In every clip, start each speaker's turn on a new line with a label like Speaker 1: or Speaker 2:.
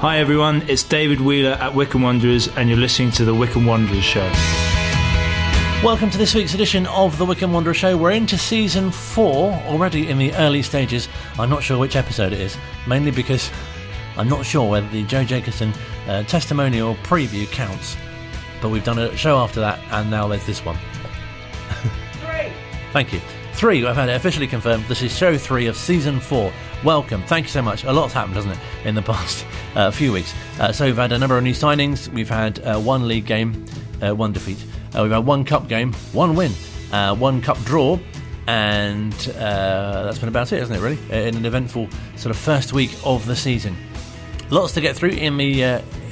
Speaker 1: Hi everyone, it's David Wheeler at Wycombe Wanderers and you're listening to the Wycombe Wanderers Show.
Speaker 2: Welcome to this week's edition of the Wycombe Wanderers Show. We're into season 4, already in the early stages. I'm not sure which episode it is, mainly because I'm not sure whether the Joe Jacobson testimonial preview counts. But we've done a show after that, and now there's this one.
Speaker 3: 3.
Speaker 2: Thank you. 3, I've had it officially confirmed. This is show 3 of season 4. Welcome. Thank you so much. A lot's happened, hasn't it, in the past few weeks. So we've had a number of new signings. We've had one league game, one defeat. We've had one cup game, one win, one cup draw, and that's been about it, hasn't it, really? In an eventful sort of first week of the season. Lots to get through in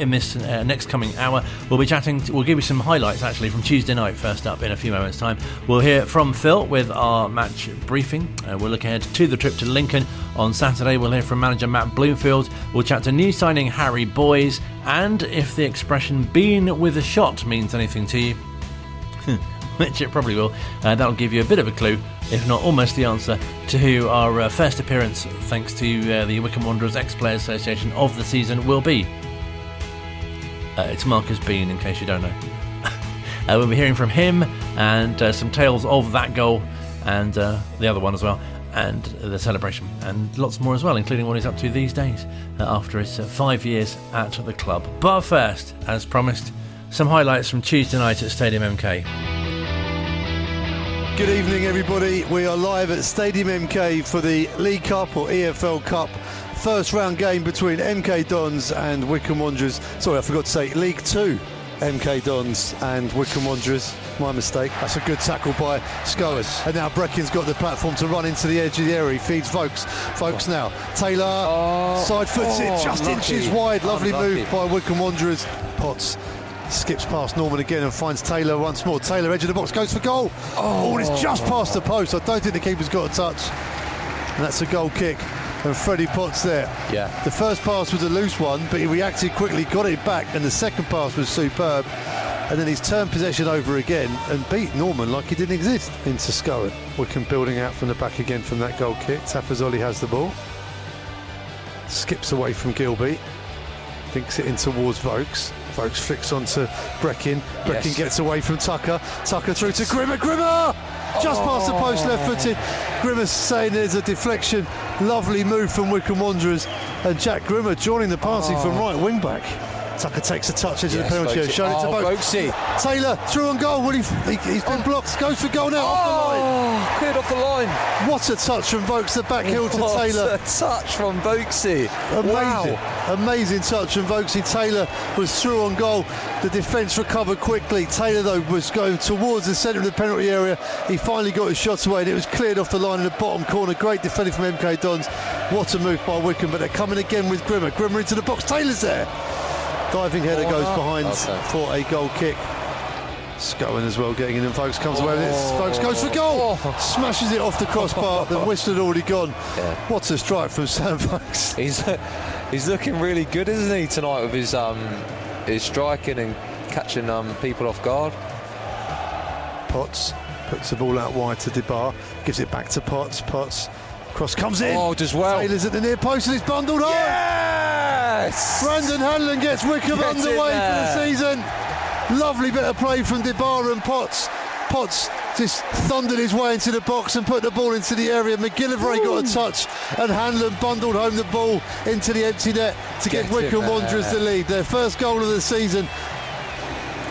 Speaker 2: this next coming hour. We'll be chatting. We'll give you some highlights actually from Tuesday night. First up, in a few moments' time, we'll hear from Phil with our match briefing. We'll look ahead to the trip to Lincoln on Saturday. We'll hear from manager Matt Bloomfield. We'll chat to new signing Harry Boyes, and if the expression "been with a shot" means anything to you, which it probably will, that'll give you a bit of a clue, if not almost the answer, to who our first appearance, thanks to the Wycombe Wanderers Ex-Players Association of the season, will be. It's Marcus Bean, in case you don't know. We'll be hearing from him and some tales of that goal and the other one as well, and the celebration, and lots more as well, including what he's up to these days after his 5 years at the club. But first, as promised, some highlights from Tuesday night at Stadium MK.
Speaker 4: Good evening, everybody. We are live at Stadium MK for the League Cup or EFL Cup first round game between MK Dons and Wycombe Wanderers. Sorry, I forgot to say League 2 MK Dons and Wycombe Wanderers. My mistake. That's a good tackle by Scowen. And now Breckin's got the platform to run into the edge of the area. He feeds Vokes. Vokes now. Taylor side foots it just inches wide. Lovely move by Wycombe Wanderers. Potts skips past Norman again and finds Taylor once more. Taylor, edge of the box, goes for goal. And it's just past the post. I don't think the keeper's got a touch. And that's a goal kick. And Freddie Potts there.
Speaker 3: Yeah.
Speaker 4: The first pass was a loose one, but he reacted quickly, got it back, and the second pass was superb. And then he's turned possession over again and beat Norman like he didn't exist. Into Scowen. Wycombe building out from the back again from that goal kick. Tafazoli has the ball. Skips away from Gilby. Thinks it in towards Vokes. Vokes flicks onto Breckin. Breckin gets away from Tucker. Tucker through to Grimmer. Grimmer! Just past the post, left-footed. Grimmer saying there's a deflection. Lovely move from Wycombe Wanderers. And Jack Grimmer joining the party from right wing-back. Tucker takes a touch into the penalty area, showing it to Vokes. Taylor through on goal. He's been blocked. Goes for goal now. Off the line.
Speaker 3: Cleared off the line.
Speaker 4: What a touch from Vokes. The back heel to Taylor.
Speaker 3: What a touch from Vokesy.
Speaker 4: Amazing. Amazing touch from Vokesy. Taylor was through on goal. The defence recovered quickly. Taylor, though, was going towards the centre of the penalty area. He finally got his shots away and it was cleared off the line in the bottom corner. Great defending from MK Dons. What a move by Wycombe, but they're coming again with Grimmer. Grimmer into the box. Taylor's there. Diving header goes behind for a goal kick. Scowen as well getting in, and Vokes comes away with it. Vokes goes for goal. Smashes it off the crossbar. The whistle had already gone. What a strike from Sam Vokes.
Speaker 3: He's looking really good, isn't he, tonight, with his striking and catching people off guard.
Speaker 4: Potts puts the ball out wide to DeBar. Gives it back to Potts. Potts. Cross comes in.
Speaker 3: Does well.
Speaker 4: Taylor's at the near post and it's bundled home.
Speaker 3: Yes!
Speaker 4: Brandon Hanlon gets Wycombe underway for the season. Lovely bit of play from DeBar and Potts. Potts just thundered his way into the box and put the ball into the area. McGillivray got a touch and Hanlon bundled home the ball into the empty net to give Wycombe Wanderers the lead. Their first goal of the season.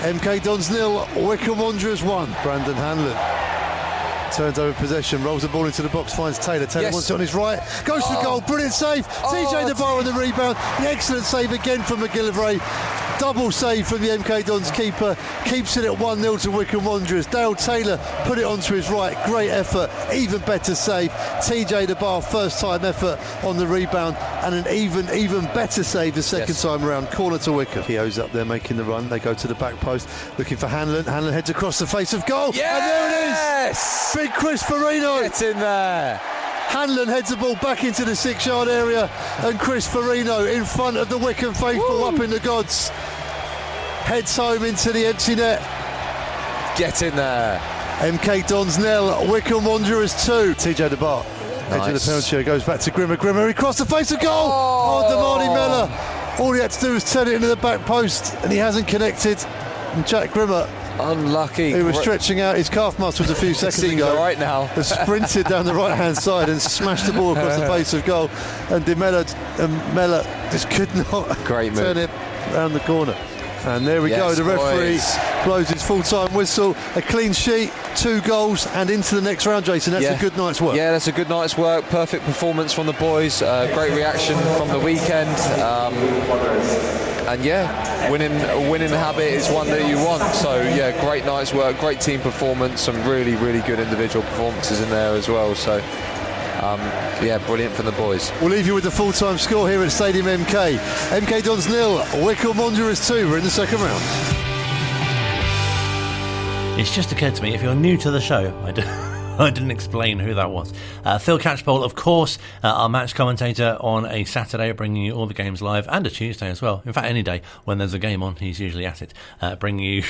Speaker 4: MK Dons 0, Wycombe Wanderers 1. Brandon Hanlon turns over possession, rolls the ball into the box, finds Taylor. Taylor wants it on his right, goes for goal, brilliant save. TJ DeBar on the rebound, an excellent save again from McGillivray. Double save from the MK Dons keeper, keeps it at 1-0 to Wycombe Wanderers. Dale Taylor put it onto his right, great effort, even better save. TJ DeBar, first time effort on the rebound, and an even better save the second time around, corner to Wycombe. Keogh's up there making the run, they go to the back post, looking for Hanlon. Hanlon heads across the face of goal, and there it is! Big Chris Farino.
Speaker 3: Get in there.
Speaker 4: Hanlon heads the ball back into the 6-yard area, and Chris Farino in front of the Wycombe faithful up in the gods. Heads home into the empty net.
Speaker 3: Get in there.
Speaker 4: MK Dons 0, Wycombe Wanderers 2. TJ DeBar, edge of the penalty area, goes back to Grimmer. Grimmer, he crossed the face of goal. Damani Mellor All he had to do was turn it into the back post, and he hasn't connected. And Jack Grimmer,
Speaker 3: unlucky,
Speaker 4: who was stretching out his calf muscles a few seconds ago,
Speaker 3: right now,
Speaker 4: has sprinted down the right hand side and smashed the ball across the face of goal, and Mella just could not turn it round the corner. And there we go, the referee blows his full-time whistle. A clean sheet, 2 goals, and into the next round, Jason. That's a good night's work.
Speaker 3: Yeah, that's a good night's work. Perfect performance from the boys. Great reaction from the weekend. And yeah, winning habit is one that you want. So yeah, great night's work, great team performance, some really, really good individual performances in there as well. So yeah, brilliant from the boys.
Speaker 4: We'll leave you with the full-time score here at Stadium MK. MK Dons 0, Wycombe Wanderers 2. We're in the second round.
Speaker 2: It's just occurred to me, if you're new to the show, I didn't explain who that was. Phil Catchpole, of course, our match commentator on a Saturday, bringing you all the games live, and a Tuesday as well. In fact, any day when there's a game on, he's usually at it, bringing you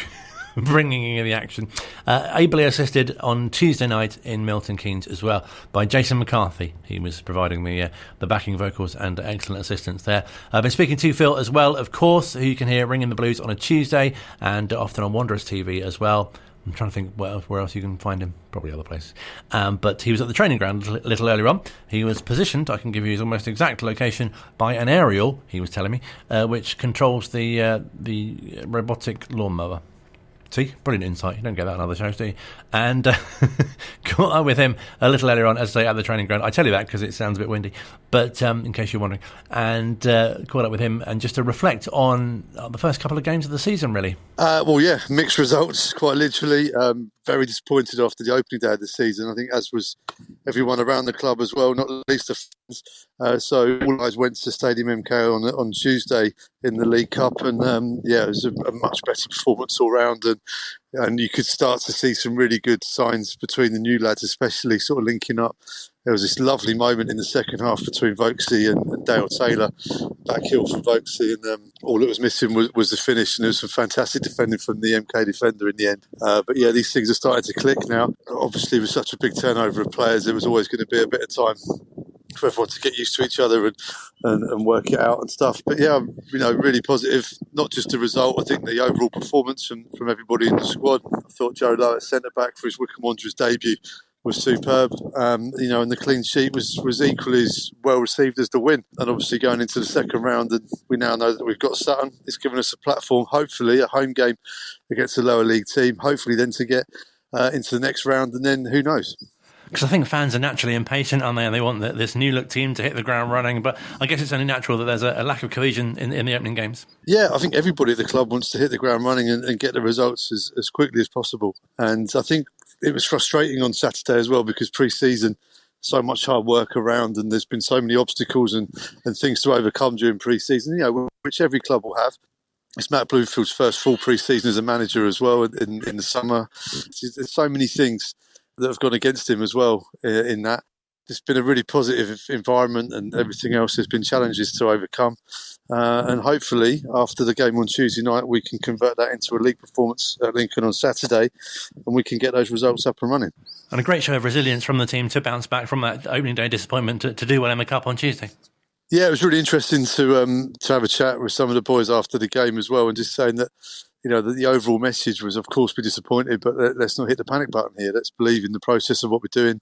Speaker 2: the action. Ably assisted on Tuesday night in Milton Keynes as well by Jason McCarthy. He was providing the backing vocals and excellent assistance there. I've been speaking to Phil as well, of course, who you can hear ringing the blues on a Tuesday and often on Wanderers TV as well. I'm trying to think where else you can find him. Probably other places. But he was at the training ground a little earlier on. He was positioned, I can give you his almost exact location, by an aerial, he was telling me, which controls the robotic lawnmower. See, brilliant insight. You don't get that on other shows, do you? And caught up with him a little earlier on, as I say, at the training ground. I tell you that because it sounds a bit windy, but in case you're wondering. And caught up with him and just to reflect on the first couple of games of the season, really.
Speaker 4: Well, yeah, mixed results, quite literally. Very disappointed after the opening day of the season. I think as was everyone around the club as well, not least the fans. So all eyes went to Stadium MK on Tuesday in the League Cup, and yeah, it was a much better performance all round, and you could start to see some really good signs between the new lads, especially sort of linking up. There was this lovely moment in the second half between Vokesy and Dale Taylor, back heel from Vokesy, and all that was missing was the finish, and there was some fantastic defending from the MK defender in the end. But yeah, these things are starting to click now. Obviously, with such a big turnover of players, there was always going to be a bit of time for everyone to get used to each other and work it out and stuff. But yeah, really positive, not just the result, I think the overall performance from everybody in the squad. I thought Joe Lowe at centre-back for his Wycombe Wanderers debut was superb, and the clean sheet was equally as well received as the win. And obviously going into the second round, and we now know that we've got Sutton. It's given us a platform, hopefully a home game against a lower league team, hopefully then to get into the next round, and then who knows.
Speaker 2: Because I think fans are naturally impatient, aren't they? And they want this new look team to hit the ground running. But I guess it's only natural that there's a lack of cohesion in the opening games. Yeah,
Speaker 4: I think everybody at the club wants to hit the ground running and get the results as quickly as possible. And I think it was frustrating on Saturday as well, because pre-season, so much hard work around, and there's been so many obstacles and things to overcome during pre-season, which every club will have. It's Matt Bloomfield's first full pre-season as a manager as well in the summer. There's so many things that have gone against him as well in that. It's been a really positive environment, and everything else has been challenges to overcome. And hopefully, after the game on Tuesday night, we can convert that into a league performance at Lincoln on Saturday, and we can get those results up and running.
Speaker 2: And a great show of resilience from the team to bounce back from that opening day disappointment to do well in the Cup on Tuesday.
Speaker 4: Yeah, it was really interesting to have a chat with some of the boys after the game as well, and just saying that, that the overall message was, of course, be disappointed, but let's not hit the panic button here. Let's believe in the process of what we're doing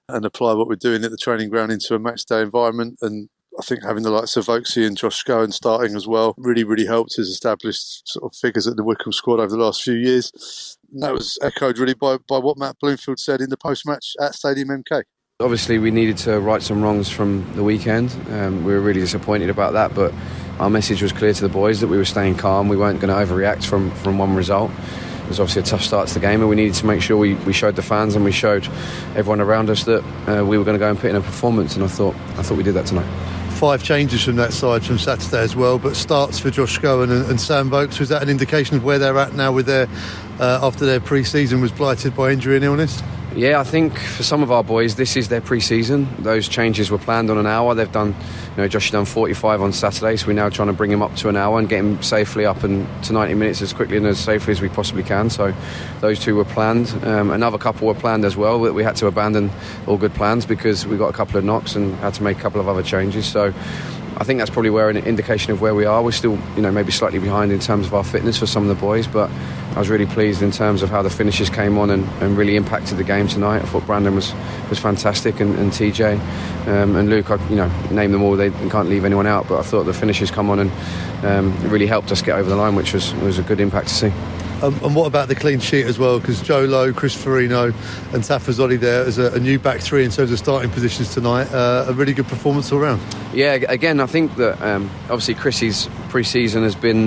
Speaker 4: and apply what we're doing at the training ground into a match day environment. And I think having the likes of Vokesy and Josh Scowen starting as well really, really helped us establish sort of figures at the Wycombe squad over the last few years. And that was echoed really by what Matt Bloomfield said in the post-match at Stadium MK.
Speaker 5: Obviously, we needed to right some wrongs from the weekend. We were really disappointed about that, but our message was clear to the boys that we were staying calm. We weren't going to overreact from one result. It was obviously a tough start to the game, and we needed to make sure we showed the fans and we showed everyone around us that we were going to go and put in a performance, and I thought we did that tonight.
Speaker 4: 5 changes from that side from Saturday as well, but starts for Josh Scowen and Sam Vokes. Was that an indication of where they're at now with their after their pre-season was blighted by injury and illness?
Speaker 5: Yeah, I think for some of our boys, this is their pre-season. Those changes were planned on an hour. They've done, Josh done 45 on Saturday, so we're now trying to bring him up to an hour and get him safely up and to 90 minutes as quickly and as safely as we possibly can. So those 2 were planned. Another couple were planned as well, but we had to abandon all good plans because we got a couple of knocks and had to make a couple of other changes. So I think that's probably an indication of where we are. We're still, maybe slightly behind in terms of our fitness for some of the boys, but I was really pleased in terms of how the finishes came on and really impacted the game tonight. I thought Brandon was fantastic, and TJ and Luke. Name them all. They can't leave anyone out, but I thought the finishes come on and it really helped us get over the line, which was a good impact to see.
Speaker 4: And what about the clean sheet as well? Because Joe Lowe, Chris Farino and Tafazoli there as a new back three in terms of starting positions tonight. A really good performance all round.
Speaker 5: Yeah, again, I think that obviously Chrissy's pre-season has been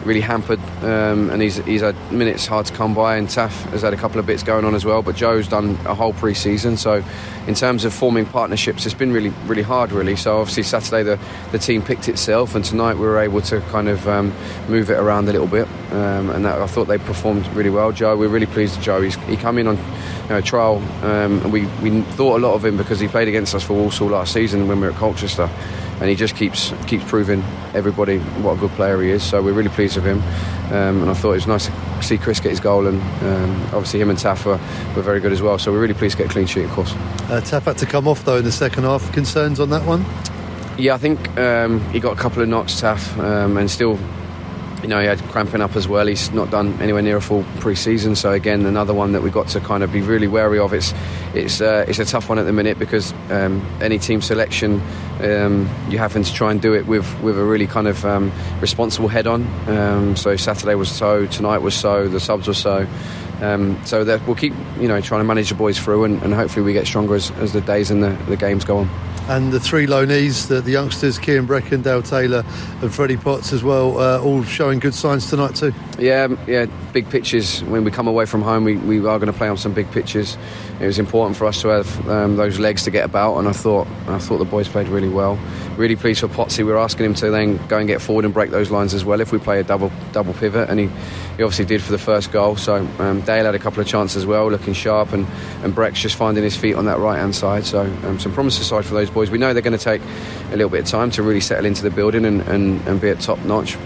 Speaker 5: really hampered, and he's had minutes hard to come by, and Taf has had a couple of bits going on as well, but Joe's done a whole pre-season, so in terms of forming partnerships, it's been really, really hard, really. So obviously Saturday the team picked itself, and tonight we were able to kind of move it around a little bit, and that, I thought they performed really well. Joe, we're really pleased with Joe. He come in on trial, and we thought a lot of him because he played against us for Walsall last season when we were at Colchester, and he just keeps proving everybody what a good player he is. So we're really pleased with him, and I thought it was nice to see Chris get his goal, and obviously him and Taff were very good as well. So we're really pleased to get a clean sheet, of course.
Speaker 4: Taff had to come off though in the second half. Concerns on that one?
Speaker 5: Yeah, I think he got a couple of knocks, Taff, and still, he had cramping up as well. He's not done anywhere near a full pre-season, so again another one that we've got to kind of be really wary of. It's a tough one at the minute because any team selection, you're having to try and do it with a really kind of responsible head on. So Saturday was so, tonight was so, the subs were so. So that we'll keep trying to manage the boys through, and hopefully we get stronger as the days and the games go on.
Speaker 4: And the three loanees, the youngsters, Kieran Brecken, Dale Taylor and Freddie Potts as well, all showing good signs tonight too. Yeah, big pitches. When we come away from home, we are going to play on some big pitches. It was important for us to have those legs to get about, and I thought the boys played really well. Really pleased for Potsy. We were asking him to then go and get forward and break those lines as well if we play a double pivot, and he obviously did for the first goal. So Dale had a couple of chances as well, looking sharp, and Breck's just finding his feet on that right hand side. So some promise aside for those boys. We know they're going to take a little bit of time to really settle into the building and be at top notch,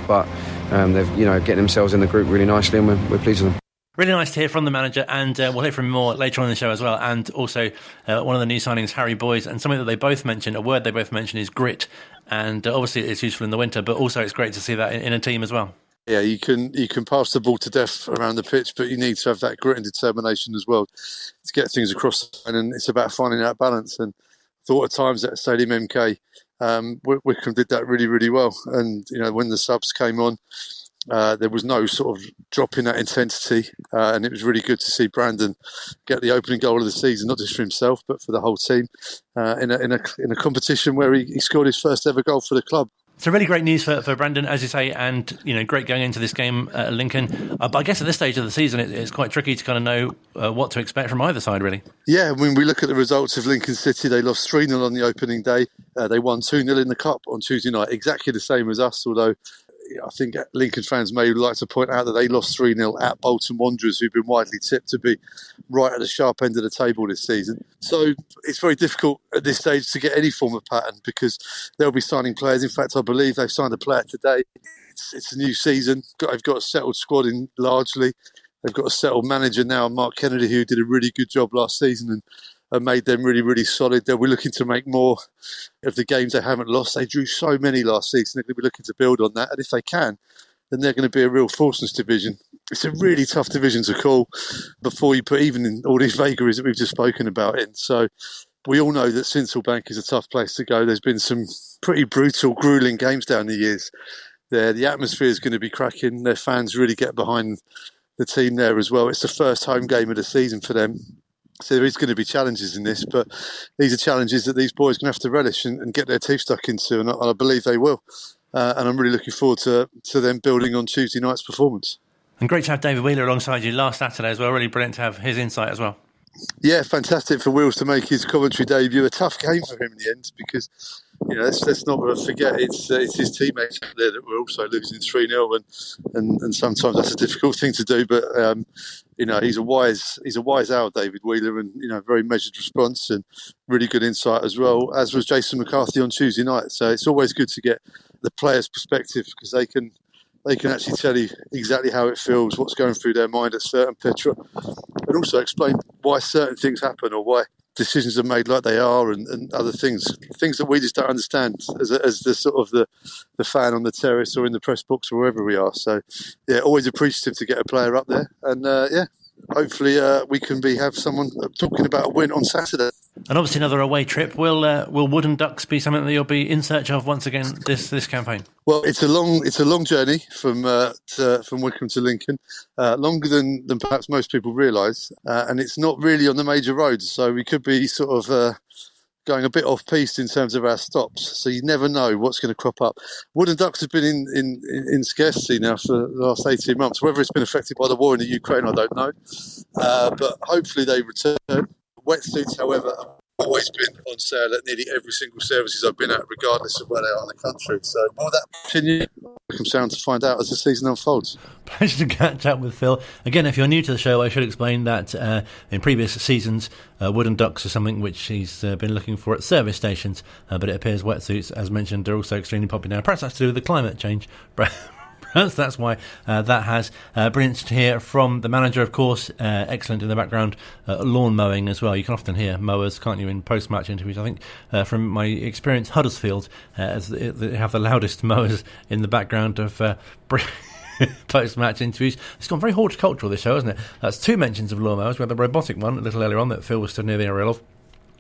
Speaker 4: but they've getting themselves in the group really nicely, and we're pleased with them.
Speaker 2: Really nice to hear from the manager, and we'll hear from him more later on in the show as well. And also one of the new signings, Harry Boyes, and something that they both mentioned, a word they both mentioned is grit, and obviously it's useful in the winter, but also it's great to see that in a team as well.
Speaker 6: Yeah, you can pass the ball to death around the pitch, but you need to have that grit and determination as well to get things across the line, and it's about finding that balance. And I thought at times at Stadium MK, Wycombe did that really, really well. And when the subs came on, there was no sort of drop in that intensity, and it was really good to see Brandon get the opening goal of the season, not just for himself but for the whole team, in a competition where he scored his first ever goal for the club.
Speaker 2: So really great news for Brandon, as you say, and great going into this game at Lincoln. But I guess at this stage of the season, it's quite tricky to kind of know what to expect from either side, really.
Speaker 6: Yeah, when we look at the results of Lincoln City, they lost 3-0 on the opening day. They won 2-0 in the Cup on Tuesday night, exactly the same as us, although I think Lincoln fans may like to point out that they lost 3-0 at Bolton Wanderers, who've been widely tipped to be right at the sharp end of the table this season. So it's very difficult at this stage to get any form of pattern because they'll be signing players. In fact, I believe they've signed a player today. It's a new season. They've got a settled squad in largely. They've got a settled manager now, Mark Kennedy, who did a really good job last season and made them really, really solid. They'll be looking to make more of the games they haven't lost. They drew so many last season. They're going to be looking to build on that. And if they can, then they're going to be a real force in this division. It's a really tough division to call before you put even in all these vagaries that we've just spoken about in. So we all know that Sincilbank is a tough place to go. There's been some pretty brutal, gruelling games down the years there. The atmosphere is going to be cracking. Their fans really get behind the team there as well. It's the first home game of the season for them. So there is going to be challenges in this, but these are challenges that these boys are going to have to relish and get their teeth stuck into, and I believe they will. And I'm really looking forward to them building on Tuesday night's performance.
Speaker 2: And great to have David Wheeler alongside you last Saturday as well. Really brilliant to have his insight as well.
Speaker 6: Yeah, fantastic for Wills to make his commentary debut. A tough game for him in the end because, let's not forget it's his teammates there that were also losing 3-0 and sometimes that's a difficult thing to do. But, he's a wise owl, David Wheeler, and, very measured response and really good insight as well, as was Jason McCarthy on Tuesday night. So it's always good to get the players' perspective because they can actually tell you exactly how it feels, what's going through their mind at certain pitch, and also explain why certain things happen or why decisions are made like they are, and other things that we just don't understand as the sort of the fan on the terrace or in the press box or wherever we are. So yeah, always appreciative to get a player up there, and hopefully we can have someone talking about a win on Saturday.
Speaker 2: And obviously another away trip. Will Wooden Ducks be something that you'll be in search of once again this campaign?
Speaker 6: Well, it's a long journey from Wycombe to Lincoln, longer than perhaps most people realise, and it's not really on the major roads, so we could be sort of going a bit off piste in terms of our stops. So you never know what's going to crop up. Wooden Ducks have been in scarcity now for the last 18 months. Whether it's been affected by the war in the Ukraine, I don't know, but hopefully they return. Wetsuits, however, have always been on sale at nearly every single services I've been at, regardless of where they are in the country. So will that continue? Wycombe Sound to find out as the season unfolds.
Speaker 2: Pleasure to catch up with Phil. Again, if you're new to the show, I should explain that in previous seasons, Wooden Ducks is something which he's been looking for at service stations, but it appears wetsuits, as mentioned, are also extremely popular now. Perhaps that's to do with the climate change. That's why that has. Brilliant to hear from the manager, of course. Excellent in the background. Lawn mowing as well. You can often hear mowers, can't you, in post-match interviews. I think from my experience, Huddersfield they have the loudest mowers in the background of post-match interviews. It's gone very horticultural, this show, hasn't it? That's two mentions of lawn mowers. We had the robotic one a little earlier on that Phil was stood near the aerial of.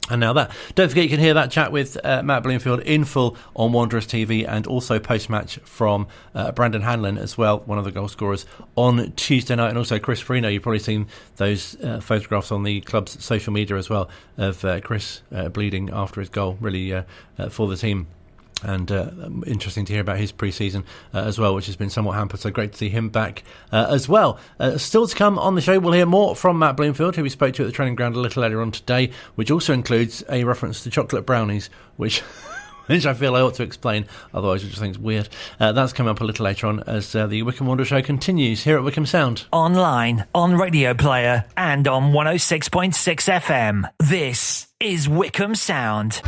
Speaker 2: And now that. Don't forget you can hear that chat with Matt Bloomfield in full on Wanderers TV, and also post-match from Brandon Hanlon as well, one of the goal scorers, on Tuesday night. And also Chris Farino. You've probably seen those photographs on the club's social media as well of Chris bleeding after his goal, really for the team. And interesting to hear about his pre-season as well, which has been somewhat hampered. So great to see him back as well. Still to come on the show, we'll hear more from Matt Bloomfield, who we spoke to at the training ground a little earlier on today, which also includes a reference to chocolate brownies, which I feel I ought to explain, otherwise I just think it's weird. That's coming up a little later on as the Wycombe Wanderers show continues here at Wycombe Sound.
Speaker 7: Online, on Radio Player, and on 106.6 FM. This is Wycombe Sound.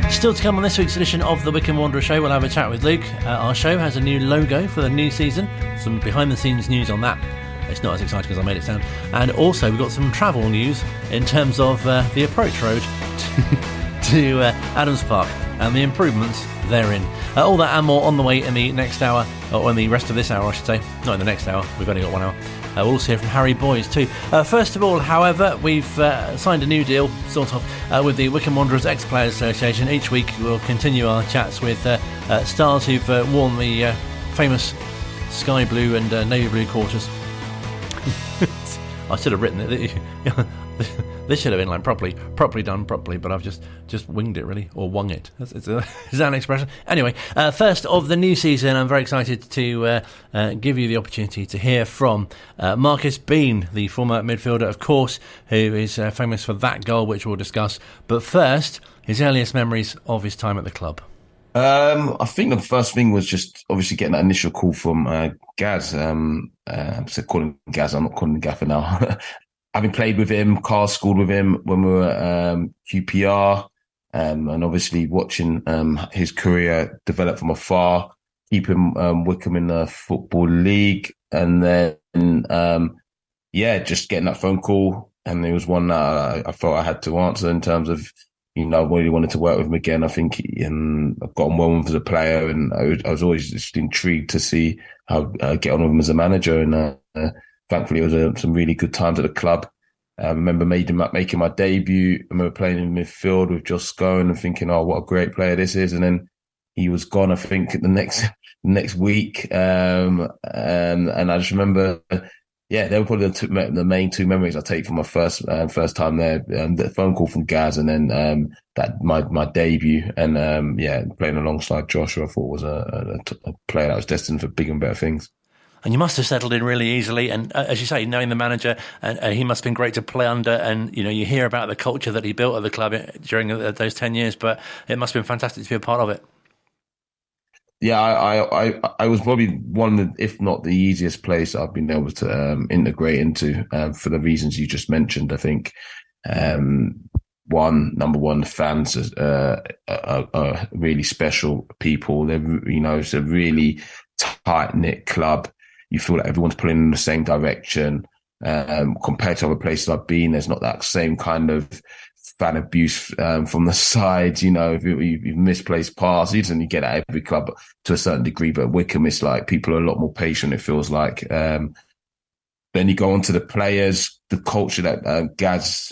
Speaker 2: Still to come on this week's edition of the Wycombe Wanderers show, we'll have a chat with Luke. Our show has a new logo for the new season, some behind-the-scenes news on that. It's not as exciting as I made it sound. And also we've got some travel news in terms of the approach road to Adams Park and the improvements therein. All that and more on the way in the next hour, or in the rest of this hour I should say. Not in the next hour, we've only got 1 hour. We'll also hear from Harry Boyes too. First of all, however, we've signed a new deal, sort of, with the Wycombe Wanderers Ex-Players Association. Each week we'll continue our chats with stars who've worn the famous sky blue and navy blue quarters. I should have written it. This should have been like properly done, but I've just winged it really, or wung it. Is that an expression? Anyway, first of the new season, I'm very excited to give you the opportunity to hear from Marcus Bean, the former midfielder, of course, who is famous for that goal, which we'll discuss. But first, his earliest memories of his time at the club.
Speaker 8: I think the first thing was just obviously getting that initial call from Gaz. I'm calling him Gaz, I'm not calling him Gaffer now. Having played with him, Carl schooled with him when we were at QPR, and obviously watching his career develop from afar, keeping Wycombe in the Football League, and then, just getting that phone call. And it was one that I felt I had to answer in terms of, I really wanted to work with him again. I think I've got on well with him as a player, and I was always just intrigued to see how get on with him as a manager. And thankfully, it was some really good times at the club. I remember making my debut. I remember playing in midfield with Josh Scone and thinking, "Oh, what a great player this is!" And then he was gone. I think the next week, and I just remember, they were probably the main two memories I take from my first time there. The phone call from Gaz, and then that my debut, and playing alongside Josh, who I thought was a player that was destined for bigger and better things.
Speaker 2: And you must have settled in really easily. And as you say, knowing the manager, and he must have been great to play under. And, you hear about the culture that he built at the club during those 10 years, but it must have been fantastic to be a part of it.
Speaker 8: Yeah, I was probably one of the, if not the easiest place I've been able to integrate into for the reasons you just mentioned. I think, number one, the fans are really special people. They're, it's a really tight-knit club. You feel like everyone's pulling in the same direction. Compared to other places I've been, there's not that same kind of fan abuse from the side. If you misplaced passes, and you get at every club to a certain degree, but Wycombe, it's like people are a lot more patient, it feels like. Then you go on to the players, the culture that Gaz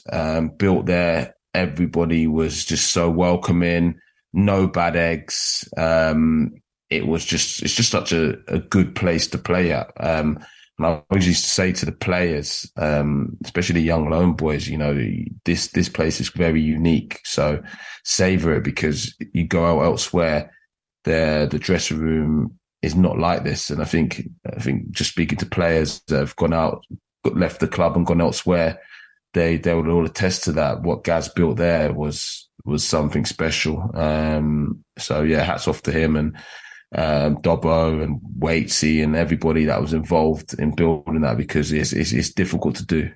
Speaker 8: built there. Everybody was just so welcoming, no bad eggs. It's just such a good place to play at. And I always used to say to the players, especially the young loan boys, this place is very unique. So savor it, because you go out elsewhere, the dressing room is not like this. And I think just speaking to players that have gone out, left the club and gone elsewhere, they would all attest to that. What Gaz built there was something special. So yeah, hats off to him and Dobbo and Waitsy and everybody that was involved in building that, because it's difficult to do.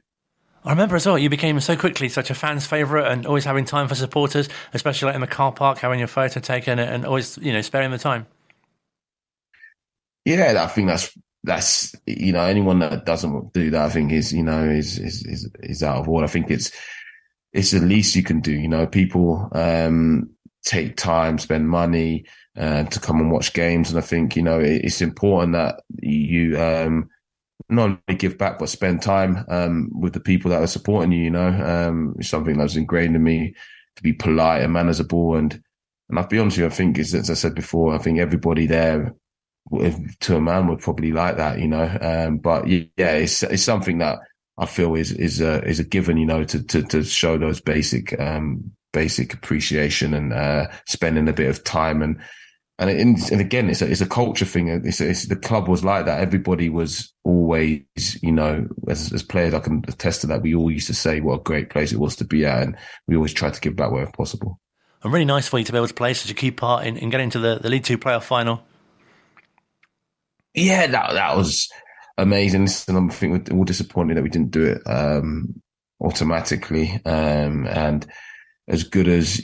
Speaker 2: I remember as well, you became so quickly such a fan's favourite, and always having time for supporters, especially like in the car park, having your photo taken, and always sparing the time. Yeah,
Speaker 8: I think that's anyone that doesn't do that, I think is out of order. I think it's the least you can do. People take time, spend money to come and watch games, and I think it's important that you not only give back but spend time with the people that are supporting you. It's something that was ingrained in me, to be polite and man as a ball, and I'll be honest with you, I think, as I said before, I think everybody there, to a man, would probably like that. But yeah, it's something that I feel is a given, to show those basic appreciation and spending a bit of time, and again, it's a culture thing. It's the club was like that. Everybody was always, as players, I can attest to that. We all used to say what a great place it was to be at, and we always tried to give back wherever possible.
Speaker 2: And really nice for you to be able to play such a key part in getting to the League Two playoff final.
Speaker 8: Yeah, that was amazing. And I think we're all disappointed that we didn't do it automatically. And as good as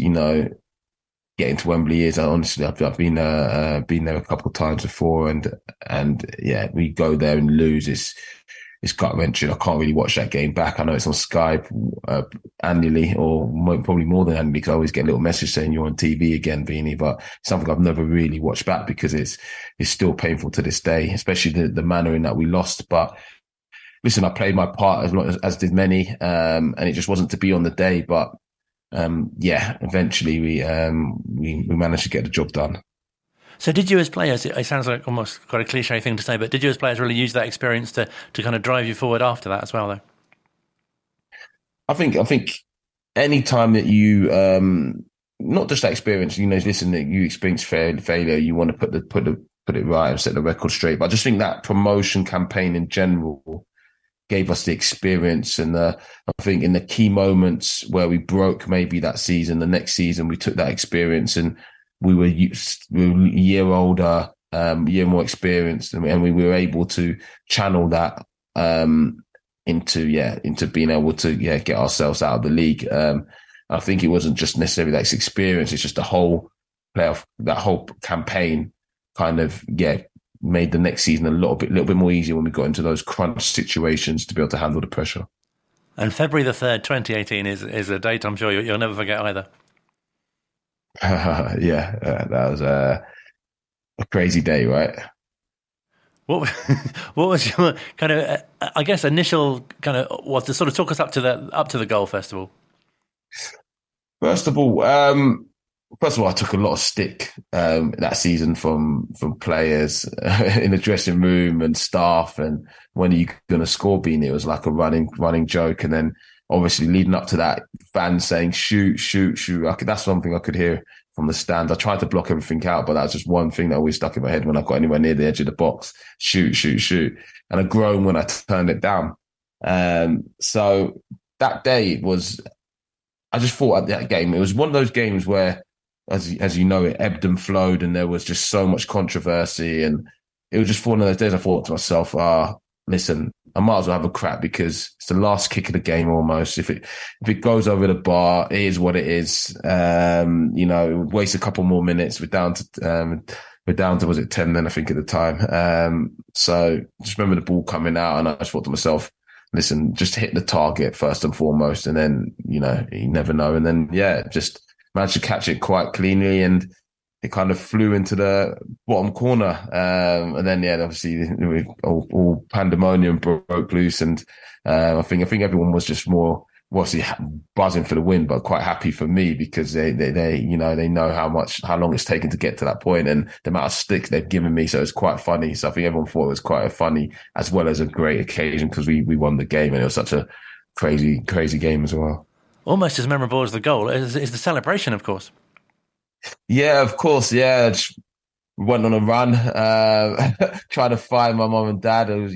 Speaker 8: getting to Wembley is, honestly, I've been there a couple of times before, and yeah, we go there and lose. It's gut wrenching. I can't really watch that game back. I know it's on Sky annually, or probably more than annually, because I always get a little message saying you're on TV again, Beanie. But it's something I've never really watched back, because it's still painful to this day, especially the manner in that we lost. But listen, I played my part as did many, and it just wasn't to be on the day. But yeah, eventually we managed to get the job done.
Speaker 2: So did you as players, it sounds like almost quite a cliche thing to say, but did you as players really use that experience to kind of drive you forward after that as well, though?
Speaker 8: I think any time that you, not just that experience, listen, that you experience failure, you want to put it right and set the record straight. But I just think that promotion campaign in general gave us the experience, and I think in the key moments where we broke maybe that season, the next season we took that experience, and we were a year older, year more experienced, and we were able to channel that into being able to get ourselves out of the league. I think it wasn't just necessarily that experience; it's just the whole playoff, that whole campaign, kind of made the next season a little bit more easier when we got into those crunch situations to be able to handle the pressure.
Speaker 2: And February the 3rd, 2018 is a date I'm sure you'll never forget either.
Speaker 8: That was a crazy day, right?
Speaker 2: What was your kind of, I guess, initial kind of, was to sort of talk us up to the goal festival?
Speaker 8: First of all, I took a lot of stick that season from players in the dressing room and staff. And when are you going to score, Beanie? It was like a running joke. And then obviously leading up to that, fans saying, shoot. That's something I could hear from the stand. I tried to block everything out, but that's just one thing that always stuck in my head when I got anywhere near the edge of the box. Shoot. And I groaned when I turned it down. So that day I just thought at that game, it was one of those games where, as you know, it ebbed and flowed, and there was just so much controversy, and it was just one of those days I thought to myself, listen, I might as well have a crack, because it's the last kick of the game almost. If it goes over the bar, it is what it is. Waste a couple more minutes. We're down to was it 10 then, I think, at the time. So just remember the ball coming out, and I just thought to myself, listen, just hit the target first and foremost, and then, you never know. And then, just managed to catch it quite cleanly, and it kind of flew into the bottom corner. And then, obviously all pandemonium broke loose. And I think everyone was just more, obviously buzzing for the win, but quite happy for me because they know how long it's taken to get to that point and the amount of sticks they've given me. So it's quite funny. So I think everyone thought it was quite a funny as well as a great occasion because we won the game and it was such a crazy game as well.
Speaker 2: Almost as memorable as the goal is the celebration, of course.
Speaker 8: Yeah, of course. Yeah, just went on a run, tried to find my mum and dad. It was,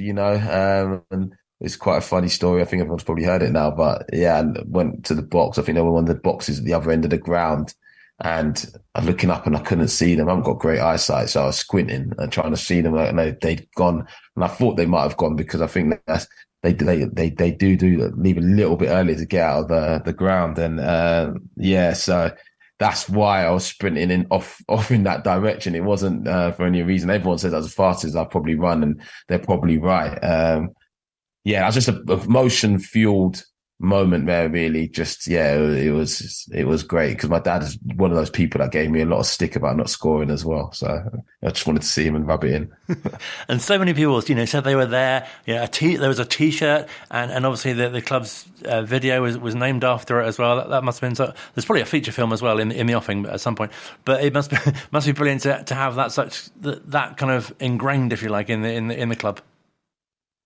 Speaker 8: and it's quite a funny story. I think everyone's probably heard it now, but I went to the box. I think they were one of the boxes at the other end of the ground, and I'm looking up and I couldn't see them. I haven't got great eyesight, so I was squinting and trying to see them. And they'd gone, and I thought they might have gone because I think they do leave a little bit early to get out of the ground, and so that's why I was sprinting off in that direction. It wasn't for any reason. Everyone says that's as fast as I probably run, and they're probably right. It was just a motion fueled moment there, really. It was great because my dad is one of those people that gave me a lot of stick about not scoring as well. So I just wanted to see him and rub it in.
Speaker 2: And so many people, said they were there. There was a T-shirt, and obviously the club's video was named after it as well. That must have been so. There's probably a feature film as well in the offing at some point. But it must be brilliant to have that kind of ingrained, if you like, in the club.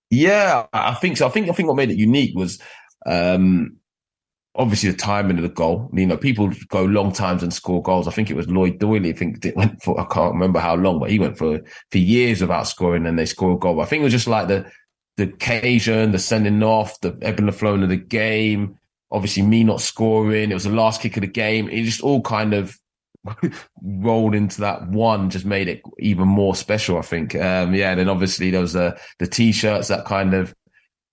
Speaker 8: Yeah, I think so. I think what made it unique was obviously the timing of the goal. People go long times and score goals. I think it was Lloyd Doyley. I think it went for, I can't remember how long, but he went for years without scoring and they score a goal. But I think it was just like the occasion, the sending off, the ebb and the flow of the game. Obviously me not scoring. It was the last kick of the game. It just all kind of rolled into that one, just made it even more special, I think. And then obviously there was the T-shirts that kind of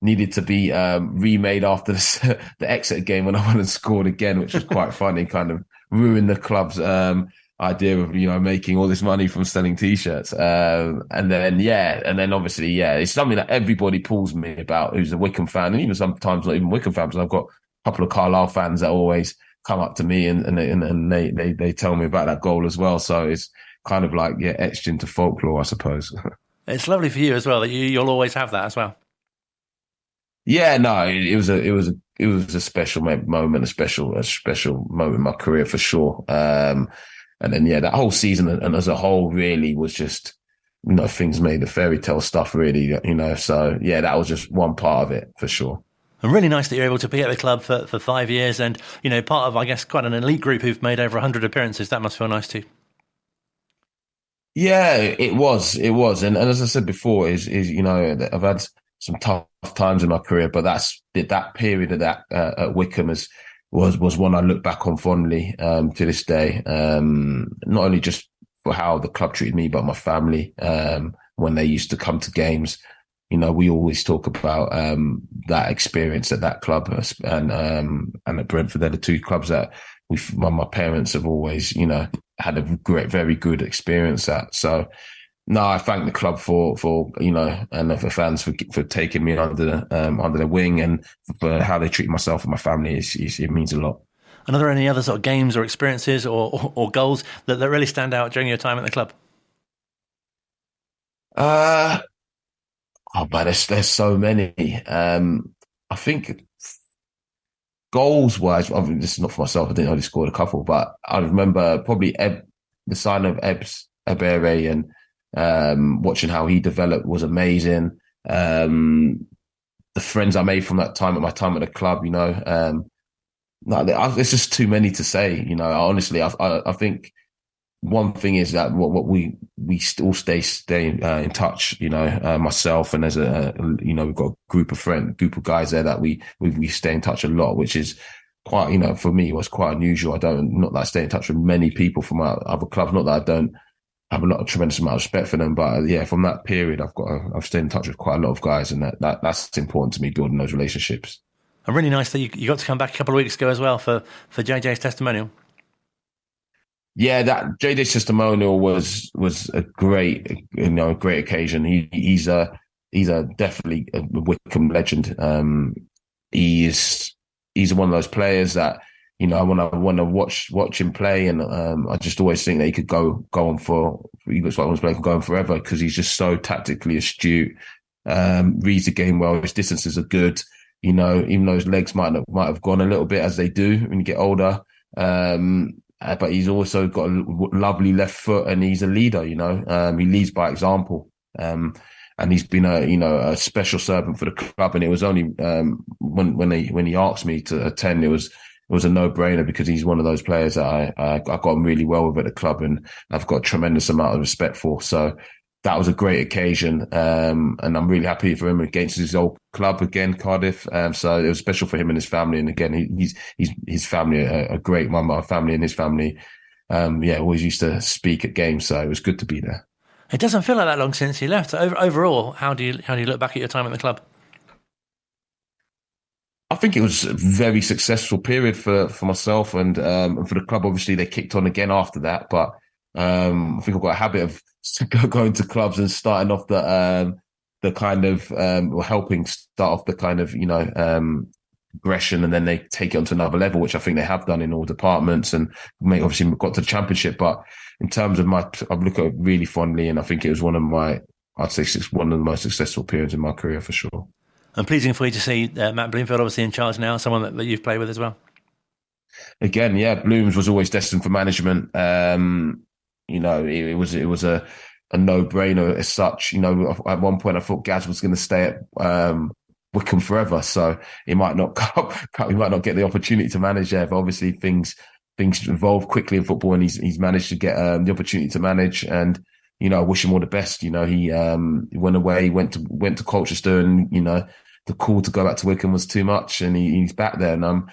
Speaker 8: needed to be remade after the Exeter game when I went and scored again, which was quite funny, kind of ruined the club's idea of, making all this money from selling T-shirts. And then obviously, it's something that everybody pulls me about who's a Wycombe fan, and even sometimes not even Wycombe fans. I've got a couple of Carlisle fans that always come up to me and they tell me about that goal as well. So it's kind of like etched into folklore, I suppose.
Speaker 2: It's lovely for you as well that you'll always have that as well.
Speaker 8: Yeah, no, it was a special moment, a special moment in my career for sure. And then that whole season and as a whole really was just things made the fairy tale stuff really. So that was just one part of it for sure.
Speaker 2: And really nice that you're able to be at the club for 5 years and, part of, I guess, quite an elite group who've made over 100 appearances. That must feel nice too. Yeah, it was. And as I said before, I've had some tough times in my career, but that period of that at Wycombe was one I look back on fondly to this day. Not only just for how the club treated me, but my family when they used to come to games. We always talk about that experience at that club and at Brentford. They're the two clubs that my parents have always, had a very good experience at. So, no, I thank the club for and the fans for taking me under their wing and for how they treat myself and my family. It means a lot. And are there any other sort of games or experiences or goals that really stand out during your time at the club?
Speaker 8: But there's so many. I think goals-wise, this is not for myself. I didn't only scored a couple, but I remember probably the sign of Ebere and watching how he developed was amazing. The friends I made from that time at my time at the club, it's just too many to say. Honestly, I think one thing is that what we still stay in touch. Myself and there's we've got a group of guys there that we stay in touch a lot, which is quite for me was quite unusual. Not that I stay in touch with many people from other clubs. Not that I don't have a tremendous amount of respect for them, but from that period I've stayed in touch with quite a lot of guys, and that's important to me, building those relationships.
Speaker 2: And really nice that you got to come back a couple of weeks ago as well for JJ's testimonial.
Speaker 8: Yeah, that JJ's testimonial was a great occasion. He's definitely a Wycombe legend. He's one of those players that, you know, I want to watch him play, and I just always think that he could go on for. He looks like one of those players who can go on forever because he's just so tactically astute. Reads the game well. His distances are good. You know, even though his legs might have gone a little bit as they do when you get older. But he's also got a lovely left foot, and he's a leader. You know, he leads by example. And he's been a special servant for the club. And it was only when he asked me to attend, it was a no-brainer because he's one of those players that I got on really well with at the club, and I've got a tremendous amount of respect for. So that was a great occasion, and I'm really happy for him against his old club again, Cardiff. So it was special for him and his family. And again, his family are great. My family and his family, always used to speak at games. So it was good to be there.
Speaker 2: It doesn't feel like that long since he left. Overall, how do you look back at your time at the club?
Speaker 8: I think it was a very successful period for myself and for the club. Obviously, they kicked on again after that, but I think I've got a habit of going to clubs and starting off the kind of or helping start off the kind of progression, and then they take it onto another level, which I think they have done in all departments, and obviously got to the championship. But in terms of I look at it really fondly, and I think it was one of the most successful periods in my career for sure.
Speaker 2: And pleasing for you to see Matt Bloomfield obviously in charge now, someone that you've played with as well.
Speaker 8: Again, yeah, Blooms was always destined for management. It was a no-brainer as such. You know, at one point I thought Gaz was going to stay at Wycombe forever, so he might not get the opportunity to manage there. But obviously things evolve quickly in football, and he's managed to get the opportunity to manage. And I wish him all the best. He went away, he went to Colchester, and the call to go back to Wycombe was too much, and he's back there. And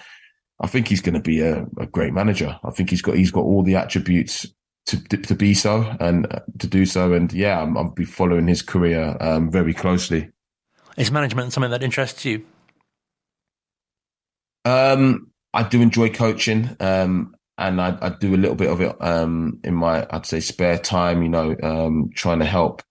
Speaker 8: I think he's going to be a great manager. I think he's got all the attributes to be so and to do so. And yeah, I'll be following his career very closely.
Speaker 2: Is management something that interests you?
Speaker 8: I do enjoy coaching, and I do a little bit of it in my, I'd say, spare time. Trying to help